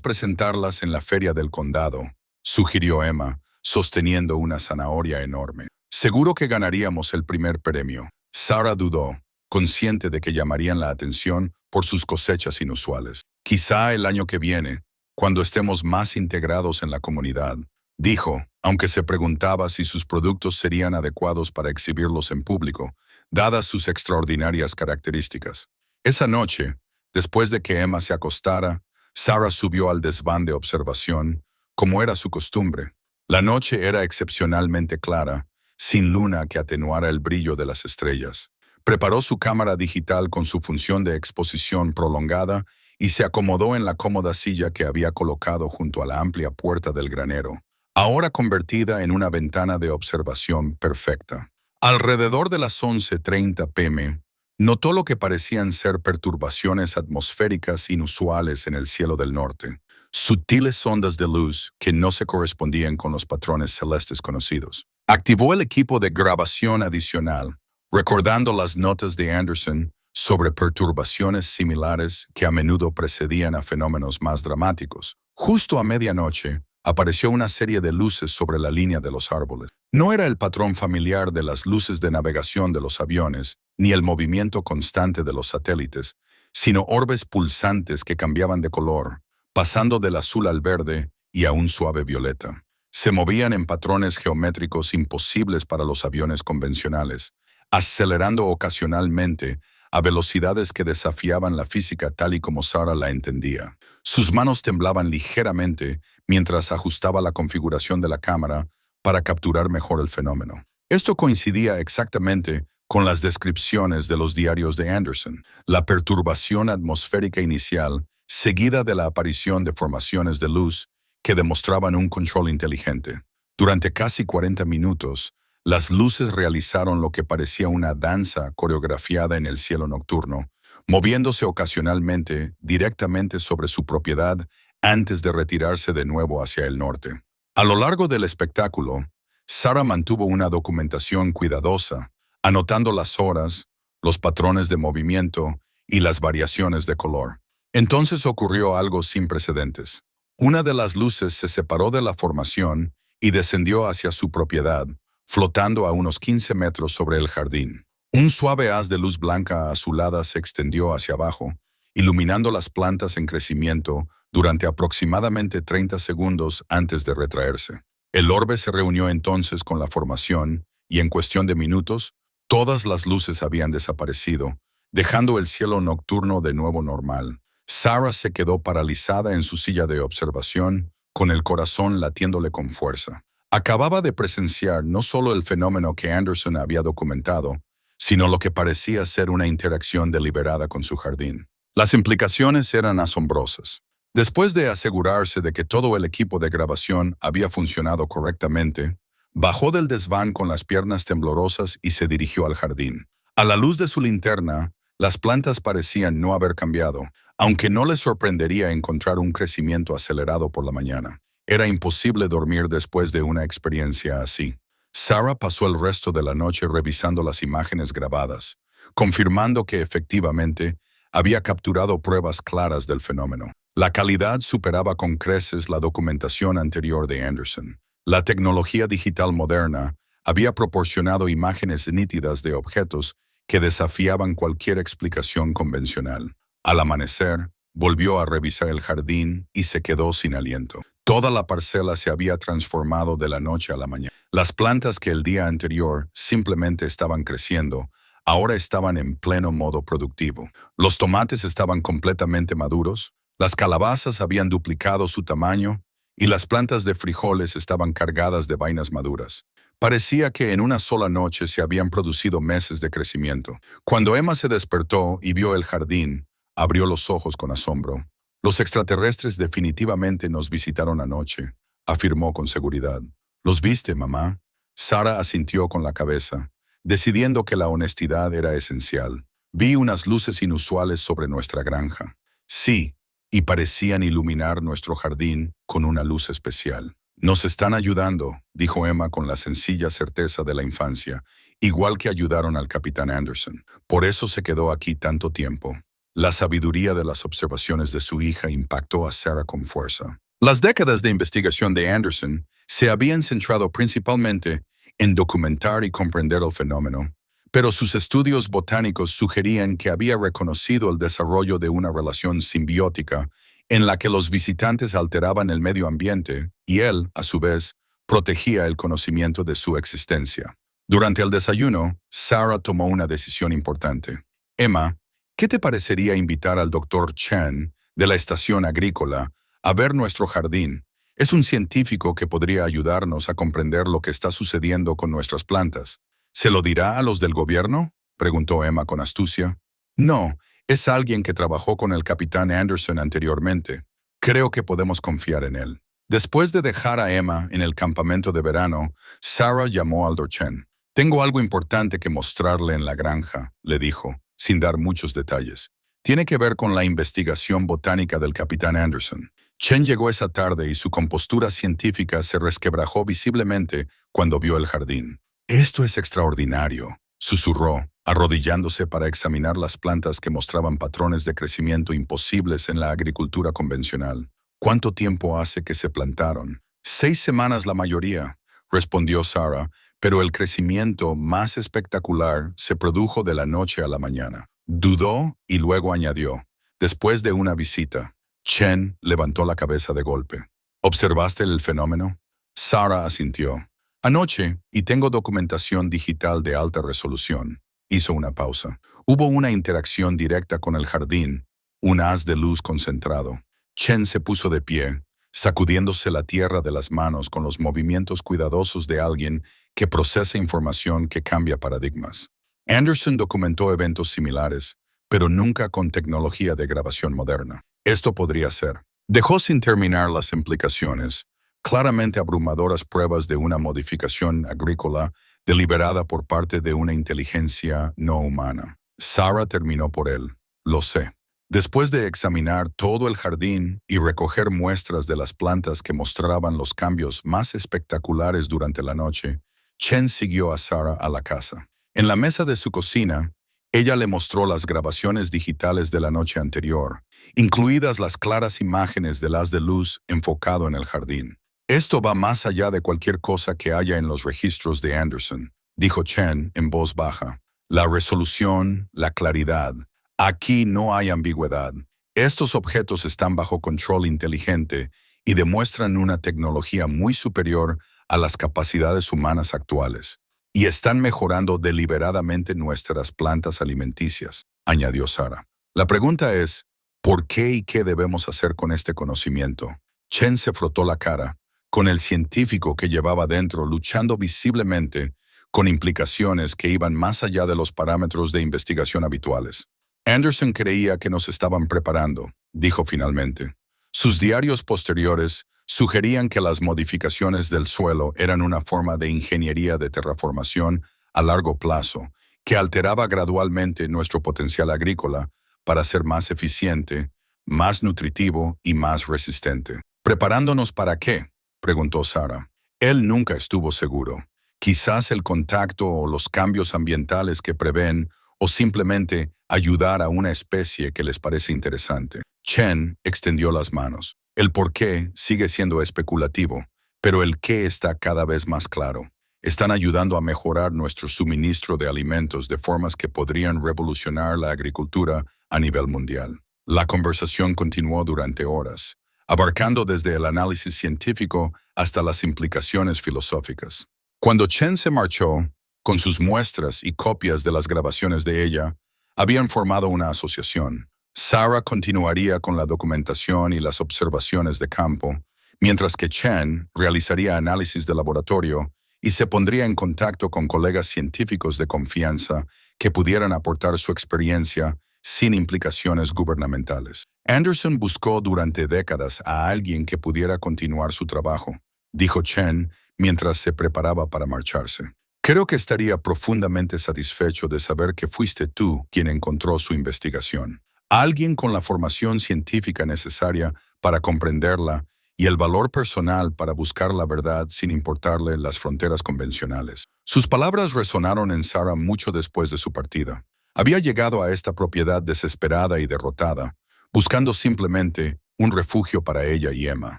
presentarlas en la feria del condado, sugirió Emma, sosteniendo una zanahoria enorme. Seguro que ganaríamos el primer premio. Sarah dudó, consciente de que llamarían la atención por sus cosechas inusuales. Quizá el año que viene, cuando estemos más integrados en la comunidad, dijo, aunque se preguntaba si sus productos serían adecuados para exhibirlos en público, dadas sus extraordinarias características. Esa noche, después de que Emma se acostara, Sarah subió al desván de observación, como era su costumbre. La noche era excepcionalmente clara, sin luna que atenuara el brillo de las estrellas. Preparó su cámara digital con su función de exposición prolongada y se acomodó en la cómoda silla que había colocado junto a la amplia puerta del granero, ahora convertida en una ventana de observación perfecta. Alrededor de las 11:30 p.m., notó lo que parecían ser perturbaciones atmosféricas inusuales en el cielo del norte, sutiles ondas de luz que no se correspondían con los patrones celestes conocidos. Activó el equipo de grabación adicional, recordando las notas de Anderson sobre perturbaciones similares que a menudo precedían a fenómenos más dramáticos. Justo a medianoche, apareció una serie de luces sobre la línea de los árboles. No era el patrón familiar de las luces de navegación de los aviones, ni el movimiento constante de los satélites, sino orbes pulsantes que cambiaban de color, pasando del azul al verde y a un suave violeta. Se movían en patrones geométricos imposibles para los aviones convencionales, acelerando ocasionalmente a velocidades que desafiaban la física tal y como Sarah la entendía. Sus manos temblaban ligeramente mientras ajustaba la configuración de la cámara para capturar mejor el fenómeno. Esto coincidía exactamente con las descripciones de los diarios de Anderson. La perturbación atmosférica inicial, seguida de la aparición de formaciones de luz que demostraban un control inteligente. Durante casi 40 minutos, las luces realizaron lo que parecía una danza coreografiada en el cielo nocturno, moviéndose ocasionalmente directamente sobre su propiedad antes de retirarse de nuevo hacia el norte. A lo largo del espectáculo, Sarah mantuvo una documentación cuidadosa, anotando las horas, los patrones de movimiento y las variaciones de color. Entonces ocurrió algo sin precedentes. Una de las luces se separó de la formación y descendió hacia su propiedad, flotando a unos 15 metros sobre el jardín. Un suave haz de luz blanca azulada se extendió hacia abajo, iluminando las plantas en crecimiento durante aproximadamente 30 segundos antes de retraerse. El orbe se reunió entonces con la formación y en cuestión de minutos, todas las luces habían desaparecido, dejando el cielo nocturno de nuevo normal. Sarah se quedó paralizada en su silla de observación, con el corazón latiéndole con fuerza. Acababa de presenciar no solo el fenómeno que Anderson había documentado, sino lo que parecía ser una interacción deliberada con su jardín. Las implicaciones eran asombrosas. Después de asegurarse de que todo el equipo de grabación había funcionado correctamente, bajó del desván con las piernas temblorosas y se dirigió al jardín. A la luz de su linterna, las plantas parecían no haber cambiado, aunque no le sorprendería encontrar un crecimiento acelerado por la mañana. Era imposible dormir después de una experiencia así. Sarah pasó el resto de la noche revisando las imágenes grabadas, confirmando que efectivamente había capturado pruebas claras del fenómeno. La calidad superaba con creces la documentación anterior de Anderson. La tecnología digital moderna había proporcionado imágenes nítidas de objetos que desafiaban cualquier explicación convencional. Al amanecer, volvió a revisar el jardín y se quedó sin aliento. Toda la parcela se había transformado de la noche a la mañana. Las plantas que el día anterior simplemente estaban creciendo, ahora estaban en pleno modo productivo. Los tomates estaban completamente maduros, las calabazas habían duplicado su tamaño y las plantas de frijoles estaban cargadas de vainas maduras. Parecía que en una sola noche se habían producido meses de crecimiento. Cuando Emma se despertó y vio el jardín, abrió los ojos con asombro. Los extraterrestres definitivamente nos visitaron anoche, afirmó con seguridad. ¿Los viste, mamá? Sarah asintió con la cabeza, decidiendo que la honestidad era esencial. Vi unas luces inusuales sobre nuestra granja. Sí, y parecían iluminar nuestro jardín con una luz especial. Nos están ayudando, dijo Emma con la sencilla certeza de la infancia, igual que ayudaron al capitán Anderson. Por eso se quedó aquí tanto tiempo. La sabiduría de las observaciones de su hija impactó a Sarah con fuerza. Las décadas de investigación de Anderson se habían centrado principalmente en documentar y comprender el fenómeno, pero sus estudios botánicos sugerían que había reconocido el desarrollo de una relación simbiótica en la que los visitantes alteraban el medio ambiente y él, a su vez, protegía el conocimiento de su existencia. Durante el desayuno, Sarah tomó una decisión importante. Emma, ¿qué te parecería invitar al Dr. Chen de la estación agrícola a ver nuestro jardín? Es un científico que podría ayudarnos a comprender lo que está sucediendo con nuestras plantas. ¿Se lo dirá a los del gobierno?, preguntó Emma con astucia. No, es alguien que trabajó con el capitán Anderson anteriormente. Creo que podemos confiar en él. Después de dejar a Emma en el campamento de verano, Sarah llamó al Chen. Tengo algo importante que mostrarle en la granja, le dijo, sin dar muchos detalles. Tiene que ver con la investigación botánica del capitán Anderson. Chen llegó esa tarde y su compostura científica se resquebrajó visiblemente cuando vio el jardín. Esto es extraordinario, susurró, arrodillándose para examinar las plantas que mostraban patrones de crecimiento imposibles en la agricultura convencional. ¿Cuánto tiempo hace que se plantaron? 6 semanas la mayoría, respondió Sarah, pero el crecimiento más espectacular se produjo de la noche a la mañana. Dudó y luego añadió, después de una visita. Chen levantó la cabeza de golpe. ¿Observaste el fenómeno? Sarah asintió. Anoche, y tengo documentación digital de alta resolución. Hizo una pausa. Hubo una interacción directa con el jardín, un haz de luz concentrado. Chen se puso de pie, sacudiéndose la tierra de las manos con los movimientos cuidadosos de alguien que procesa información que cambia paradigmas. Anderson documentó eventos similares, pero nunca con tecnología de grabación moderna. Esto podría ser. Dejó sin terminar las implicaciones, claramente abrumadoras pruebas de una modificación agrícola deliberada por parte de una inteligencia no humana. Sarah terminó por él. Lo sé. Después de examinar todo el jardín y recoger muestras de las plantas que mostraban los cambios más espectaculares durante la noche, Chen siguió a Sarah a la casa. En la mesa de su cocina, ella le mostró las grabaciones digitales de la noche anterior, incluidas las claras imágenes del haz de luz enfocado en el jardín. Esto va más allá de cualquier cosa que haya en los registros de Anderson, dijo Chen en voz baja. La resolución, la claridad. Aquí no hay ambigüedad. Estos objetos están bajo control inteligente y demuestran una tecnología muy superior a las capacidades humanas actuales. Y están mejorando deliberadamente nuestras plantas alimenticias, añadió Sarah. La pregunta es, ¿por qué y qué debemos hacer con este conocimiento? Chen se frotó la cara, con el científico que llevaba dentro luchando visiblemente con implicaciones que iban más allá de los parámetros de investigación habituales. Anderson creía que nos estaban preparando, dijo finalmente. Sus diarios posteriores sugerían que las modificaciones del suelo eran una forma de ingeniería de terraformación a largo plazo que alteraba gradualmente nuestro potencial agrícola para ser más eficiente, más nutritivo y más resistente. ¿Preparándonos para qué?, preguntó Sarah. Él nunca estuvo seguro. Quizás el contacto o los cambios ambientales que prevén o simplemente ayudar a una especie que les parece interesante. Chen extendió las manos. El por qué sigue siendo especulativo, pero el qué está cada vez más claro. Están ayudando a mejorar nuestro suministro de alimentos de formas que podrían revolucionar la agricultura a nivel mundial. La conversación continuó durante horas, abarcando desde el análisis científico hasta las implicaciones filosóficas. Cuando Chen se marchó, con sus muestras y copias de las grabaciones de ella, habían formado una asociación. Sarah continuaría con la documentación y las observaciones de campo, mientras que Chen realizaría análisis de laboratorio y se pondría en contacto con colegas científicos de confianza que pudieran aportar su experiencia sin implicaciones gubernamentales. Anderson buscó durante décadas a alguien que pudiera continuar su trabajo, dijo Chen mientras se preparaba para marcharse. Creo que estaría profundamente satisfecho de saber que fuiste tú quien encontró su investigación. Alguien con la formación científica necesaria para comprenderla y el valor personal para buscar la verdad sin importarle las fronteras convencionales. Sus palabras resonaron en Sarah mucho después de su partida. Había llegado a esta propiedad desesperada y derrotada, buscando simplemente un refugio para ella y Emma.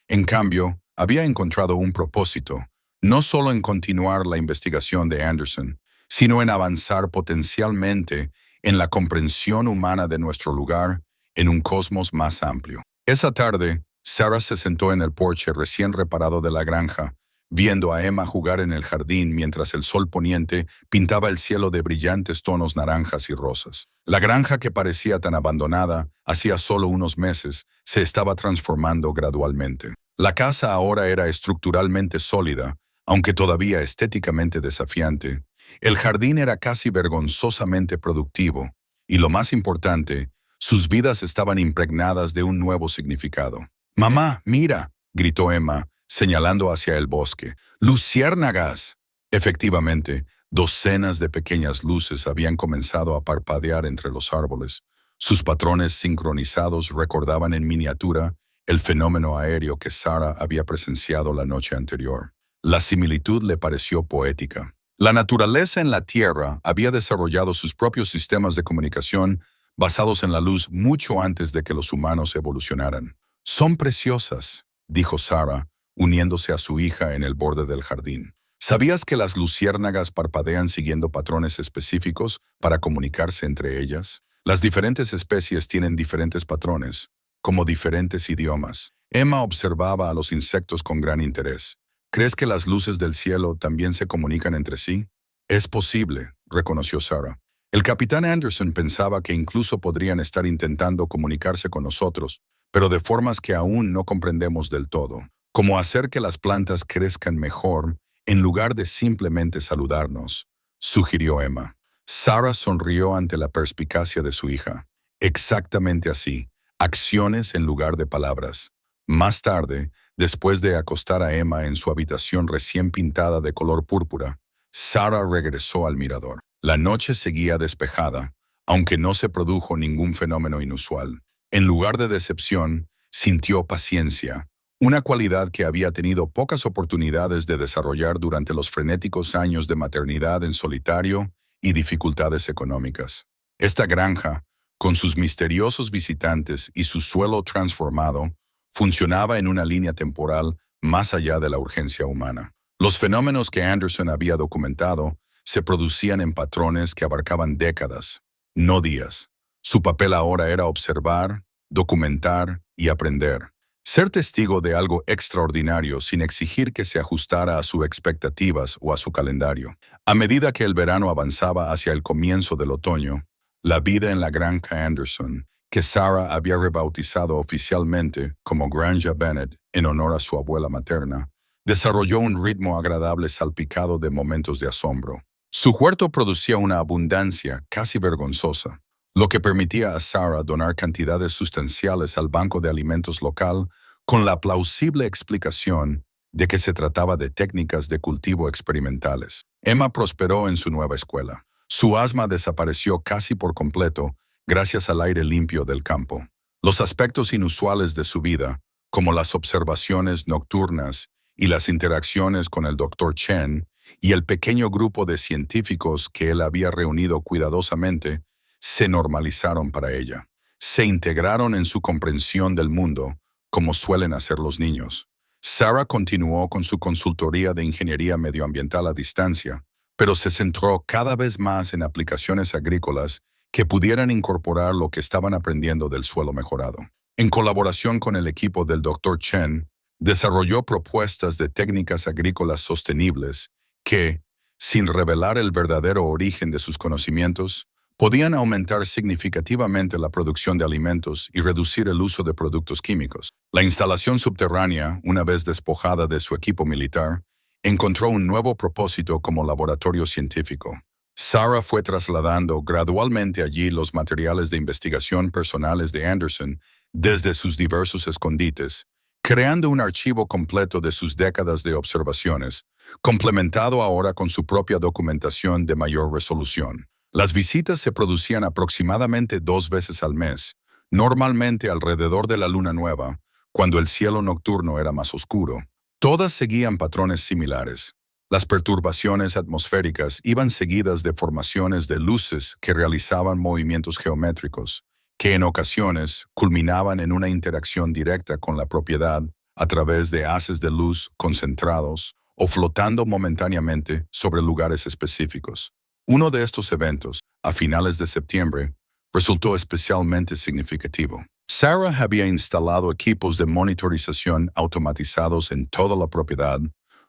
En cambio, había encontrado un propósito, no solo en continuar la investigación de Anderson, sino en avanzar potencialmente en la comprensión humana de nuestro lugar en un cosmos más amplio. Esa tarde, Sarah se sentó en el porche recién reparado de la granja, viendo a Emma jugar en el jardín mientras el sol poniente pintaba el cielo de brillantes tonos naranjas y rosas. La granja que parecía tan abandonada hacía solo unos meses se estaba transformando gradualmente. La casa ahora era estructuralmente sólida, aunque todavía estéticamente desafiante. El jardín era casi vergonzosamente productivo, y lo más importante, sus vidas estaban impregnadas de un nuevo significado. «Mamá, mira», gritó Emma, señalando hacia el bosque. «¡Luciérnagas!». Efectivamente, docenas de pequeñas luces habían comenzado a parpadear entre los árboles. Sus patrones sincronizados recordaban en miniatura el fenómeno aéreo que Sarah había presenciado la noche anterior. La similitud le pareció poética. La naturaleza en la Tierra había desarrollado sus propios sistemas de comunicación basados en la luz mucho antes de que los humanos evolucionaran. «Son preciosas», dijo Sarah, uniéndose a su hija en el borde del jardín. ¿Sabías que las luciérnagas parpadean siguiendo patrones específicos para comunicarse entre ellas? Las diferentes especies tienen diferentes patrones, como diferentes idiomas. Emma observaba a los insectos con gran interés. ¿Crees que las luces del cielo también se comunican entre sí? Es posible, reconoció Sarah. El capitán Anderson pensaba que incluso podrían estar intentando comunicarse con nosotros, pero de formas que aún no comprendemos del todo, como hacer que las plantas crezcan mejor en lugar de simplemente saludarnos, sugirió Emma. Sarah sonrió ante la perspicacia de su hija. Exactamente así, acciones en lugar de palabras. Más tarde, después de acostar a Emma en su habitación recién pintada de color púrpura, Sarah regresó al mirador. La noche seguía despejada, aunque no se produjo ningún fenómeno inusual. En lugar de decepción, sintió paciencia, una cualidad que había tenido pocas oportunidades de desarrollar durante los frenéticos años de maternidad en solitario y dificultades económicas. Esta granja, con sus misteriosos visitantes y su suelo transformado, funcionaba en una línea temporal más allá de la urgencia humana. Los fenómenos que Anderson había documentado se producían en patrones que abarcaban décadas, no días. Su papel ahora era observar, documentar y aprender. Ser testigo de algo extraordinario sin exigir que se ajustara a sus expectativas o a su calendario. A medida que el verano avanzaba hacia el comienzo del otoño, la vida en la granja Anderson, que Sarah había rebautizado oficialmente como Granja Bennett en honor a su abuela materna, desarrolló un ritmo agradable salpicado de momentos de asombro. Su huerto producía una abundancia casi vergonzosa, lo que permitía a Sarah donar cantidades sustanciales al banco de alimentos local con la plausible explicación de que se trataba de técnicas de cultivo experimentales. Emma prosperó en su nueva escuela. Su asma desapareció casi por completo gracias al aire limpio del campo. Los aspectos inusuales de su vida, como las observaciones nocturnas y las interacciones con el Dr. Chen y el pequeño grupo de científicos que él había reunido cuidadosamente, se normalizaron para ella. Se integraron en su comprensión del mundo, como suelen hacer los niños. Sarah continuó con su consultoría de ingeniería medioambiental a distancia, pero se centró cada vez más en aplicaciones agrícolas que pudieran incorporar lo que estaban aprendiendo del suelo mejorado. En colaboración con el equipo del Dr. Chen, desarrolló propuestas de técnicas agrícolas sostenibles que, sin revelar el verdadero origen de sus conocimientos, podían aumentar significativamente la producción de alimentos y reducir el uso de productos químicos. La instalación subterránea, una vez despojada de su equipo militar, encontró un nuevo propósito como laboratorio científico. Sarah fue trasladando gradualmente allí los materiales de investigación personales de Anderson desde sus diversos escondites, creando un archivo completo de sus décadas de observaciones, complementado ahora con su propia documentación de mayor resolución. Las visitas se producían aproximadamente 2 veces al mes, normalmente alrededor de la luna nueva, cuando el cielo nocturno era más oscuro. Todas seguían patrones similares. Las perturbaciones atmosféricas iban seguidas de formaciones de luces que realizaban movimientos geométricos, que en ocasiones culminaban en una interacción directa con la propiedad a través de haces de luz concentrados o flotando momentáneamente sobre lugares específicos. Uno de estos eventos, a finales de septiembre, resultó especialmente significativo. Sarah había instalado equipos de monitorización automatizados en toda la propiedad,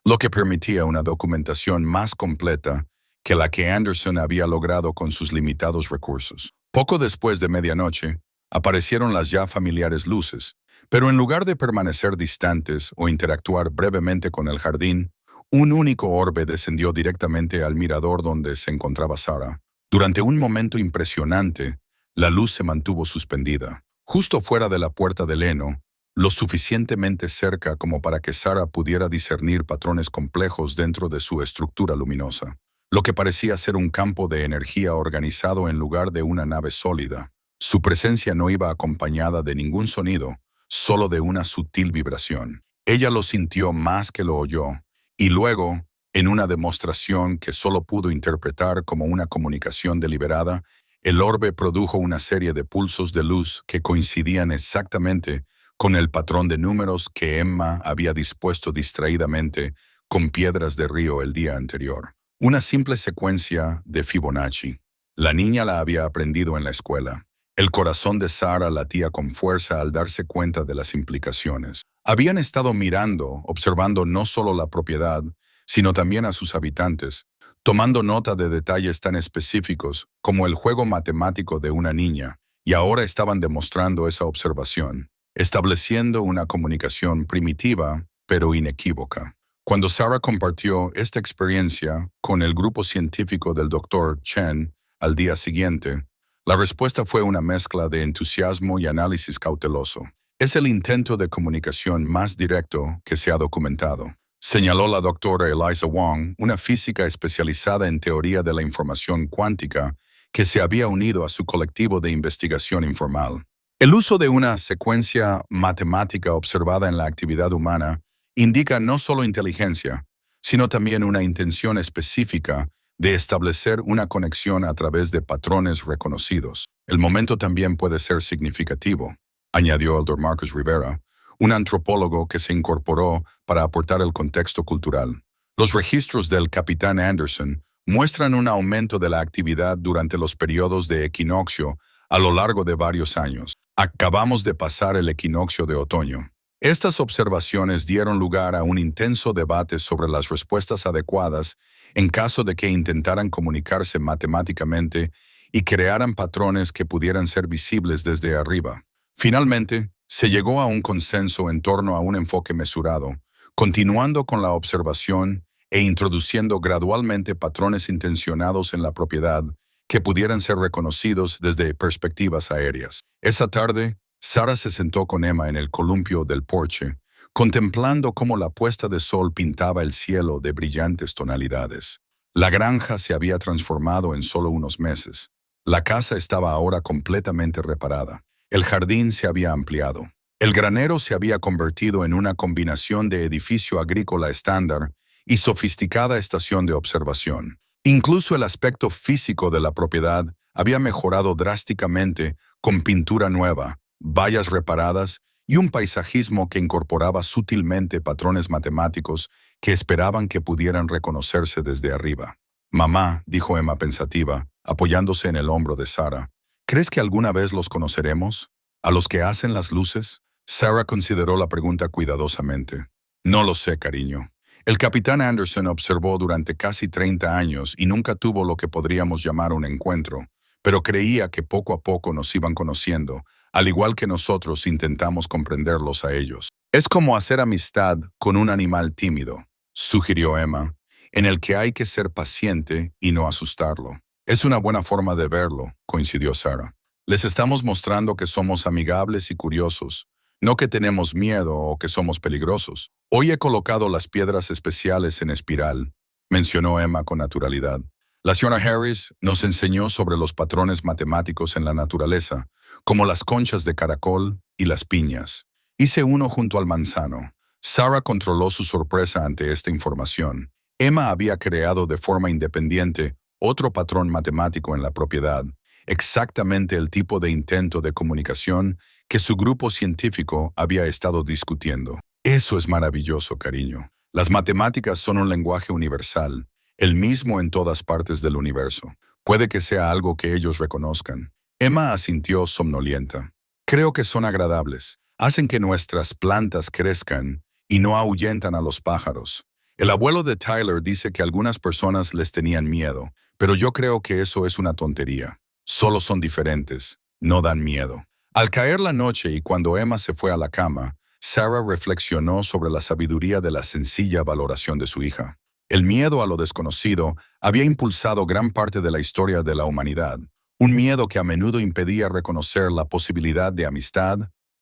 lo que permitía una documentación más completa que la que Anderson había logrado con sus limitados recursos. Poco después de medianoche, aparecieron las ya familiares luces, pero en lugar de permanecer distantes o interactuar brevemente con el jardín, un único orbe descendió directamente al mirador donde se encontraba Sarah. Durante un momento impresionante, la luz se mantuvo suspendida, justo fuera de la puerta del heno, lo suficientemente cerca como para que Sarah pudiera discernir patrones complejos dentro de su estructura luminosa, lo que parecía ser un campo de energía organizado en lugar de una nave sólida. Su presencia no iba acompañada de ningún sonido, solo de una sutil vibración. Ella lo sintió más que lo oyó, y luego, en una demostración que solo pudo interpretar como una comunicación deliberada, el orbe produjo una serie de pulsos de luz que coincidían exactamente con el patrón de números que Emma había dispuesto distraídamente con piedras de río el día anterior. Una simple secuencia de Fibonacci. La niña la había aprendido en la escuela. El corazón de Sarah latía con fuerza al darse cuenta de las implicaciones. Habían estado mirando, observando no solo la propiedad, sino también a sus habitantes, tomando nota de detalles tan específicos como el juego matemático de una niña, y ahora estaban demostrando esa observación, estableciendo una comunicación primitiva, pero inequívoca. Cuando Sarah compartió esta experiencia con el grupo científico del Dr. Chen al día siguiente, la respuesta fue una mezcla de entusiasmo y análisis cauteloso. Es el intento de comunicación más directo que se ha documentado, señaló la doctora Eliza Wong, una física especializada en teoría de la información cuántica que se había unido a su colectivo de investigación informal. El uso de una secuencia matemática observada en la actividad humana indica no solo inteligencia, sino también una intención específica de establecer una conexión a través de patrones reconocidos. El momento también puede ser significativo, añadió el Dr. Marcus Rivera, un antropólogo que se incorporó para aportar el contexto cultural. Los registros del capitán Anderson muestran un aumento de la actividad durante los periodos de equinoccio a lo largo de varios años. Acabamos de pasar el equinoccio de otoño. Estas observaciones dieron lugar a un intenso debate sobre las respuestas adecuadas en caso de que intentaran comunicarse matemáticamente y crearan patrones que pudieran ser visibles desde arriba. Finalmente, se llegó a un consenso en torno a un enfoque mesurado, continuando con la observación e introduciendo gradualmente patrones intencionados en la propiedad que pudieran ser reconocidos desde perspectivas aéreas. Esa tarde, Sarah se sentó con Emma en el columpio del porche, contemplando cómo la puesta de sol pintaba el cielo de brillantes tonalidades. La granja se había transformado en solo unos meses. La casa estaba ahora completamente reparada. El jardín se había ampliado. El granero se había convertido en una combinación de edificio agrícola estándar y sofisticada estación de observación. Incluso el aspecto físico de la propiedad había mejorado drásticamente con pintura nueva, vallas reparadas y un paisajismo que incorporaba sutilmente patrones matemáticos que esperaban que pudieran reconocerse desde arriba. «Mamá», dijo Emma pensativa, apoyándose en el hombro de Sarah, «¿crees que alguna vez los conoceremos? ¿A los que hacen las luces?» Sarah consideró la pregunta cuidadosamente. «No lo sé, cariño. El capitán Anderson observó durante casi 30 años y nunca tuvo lo que podríamos llamar un encuentro, pero creía que poco a poco nos iban conociendo, al igual que nosotros intentamos comprenderlos a ellos. Es como hacer amistad con un animal tímido», sugirió Emma, «en el que hay que ser paciente y no asustarlo». «Es una buena forma de verlo», coincidió Sarah. «Les estamos mostrando que somos amigables y curiosos, no que tenemos miedo o que somos peligrosos. Hoy he colocado las piedras especiales en espiral», mencionó Emma con naturalidad. «La señora Harris nos enseñó sobre los patrones matemáticos en la naturaleza, como las conchas de caracol y las piñas. Hice uno junto al manzano». Sarah controló su sorpresa ante esta información. Emma había creado de forma independiente otro patrón matemático en la propiedad, exactamente el tipo de intento de comunicación que su grupo científico había estado discutiendo. «Eso es maravilloso, cariño. Las matemáticas son un lenguaje universal, el mismo en todas partes del universo. Puede que sea algo que ellos reconozcan». Emma asintió somnolienta. «Creo que son agradables. Hacen que nuestras plantas crezcan y no ahuyentan a los pájaros. El abuelo de Tyler dice que algunas personas les tenían miedo, pero yo creo que eso es una tontería. Solo son diferentes, no dan miedo. Al caer la noche y cuando Emma se fue a la cama, Sarah reflexionó sobre la sabiduría de la sencilla valoración de su hija. El miedo a lo desconocido había impulsado gran parte de la historia de la humanidad, un miedo que a menudo impedía reconocer la posibilidad de amistad,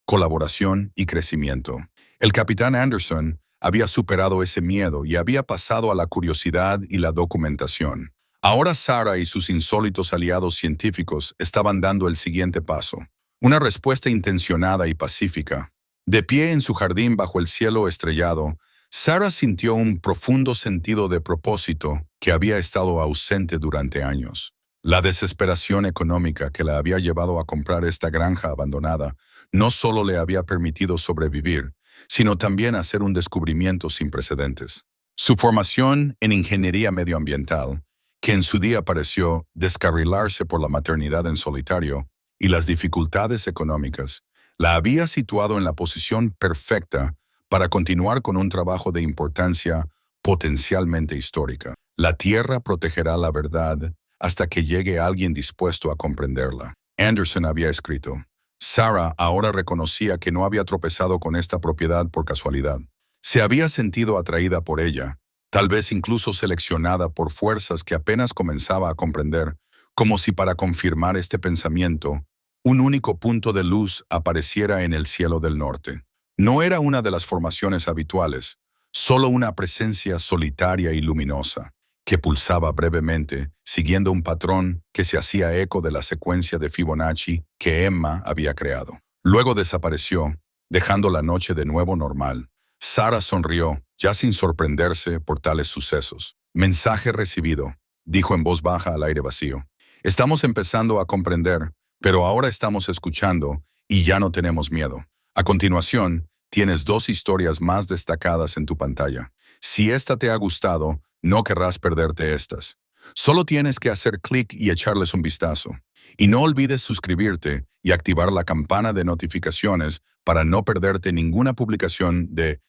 colaboración y crecimiento. El capitán Anderson había superado ese miedo y había pasado a la curiosidad y la documentación. Ahora Sarah y sus insólitos aliados científicos estaban dando el siguiente paso. Una respuesta intencionada y pacífica. De pie en su jardín bajo el cielo estrellado, Sarah sintió un profundo sentido de propósito que había estado ausente durante años. La desesperación económica que la había llevado a comprar esta granja abandonada no solo le había permitido sobrevivir, sino también hacer un descubrimiento sin precedentes. Su formación en ingeniería medioambiental, que en su día pareció descarrilarse por la maternidad en solitario y las dificultades económicas, la había situado en la posición perfecta para continuar con un trabajo de importancia potencialmente histórica. La Tierra protegerá la verdad hasta que llegue alguien dispuesto a comprenderla. Anderson había escrito. Sarah ahora reconocía que no había tropezado con esta propiedad por casualidad. Se había sentido atraída por ella, tal vez incluso seleccionada por fuerzas que apenas comenzaba a comprender, como si para confirmar este pensamiento, un único punto de luz apareciera en el cielo del norte. No era una de las formaciones habituales, solo una presencia solitaria y luminosa, que pulsaba brevemente, siguiendo un patrón que se hacía eco de la secuencia de Fibonacci que Emma había creado. Luego desapareció, dejando la noche de nuevo normal. Sarah sonrió, ya sin sorprenderse por tales sucesos. Mensaje recibido, dijo en voz baja al aire vacío. Estamos empezando a comprender, pero ahora estamos escuchando y ya no tenemos miedo. A continuación, tienes 2 historias más destacadas en tu pantalla. Si esta te ha gustado, no querrás perderte estas. Solo tienes que hacer clic y echarles un vistazo. Y no olvides suscribirte y activar la campana de notificaciones para no perderte ninguna publicación de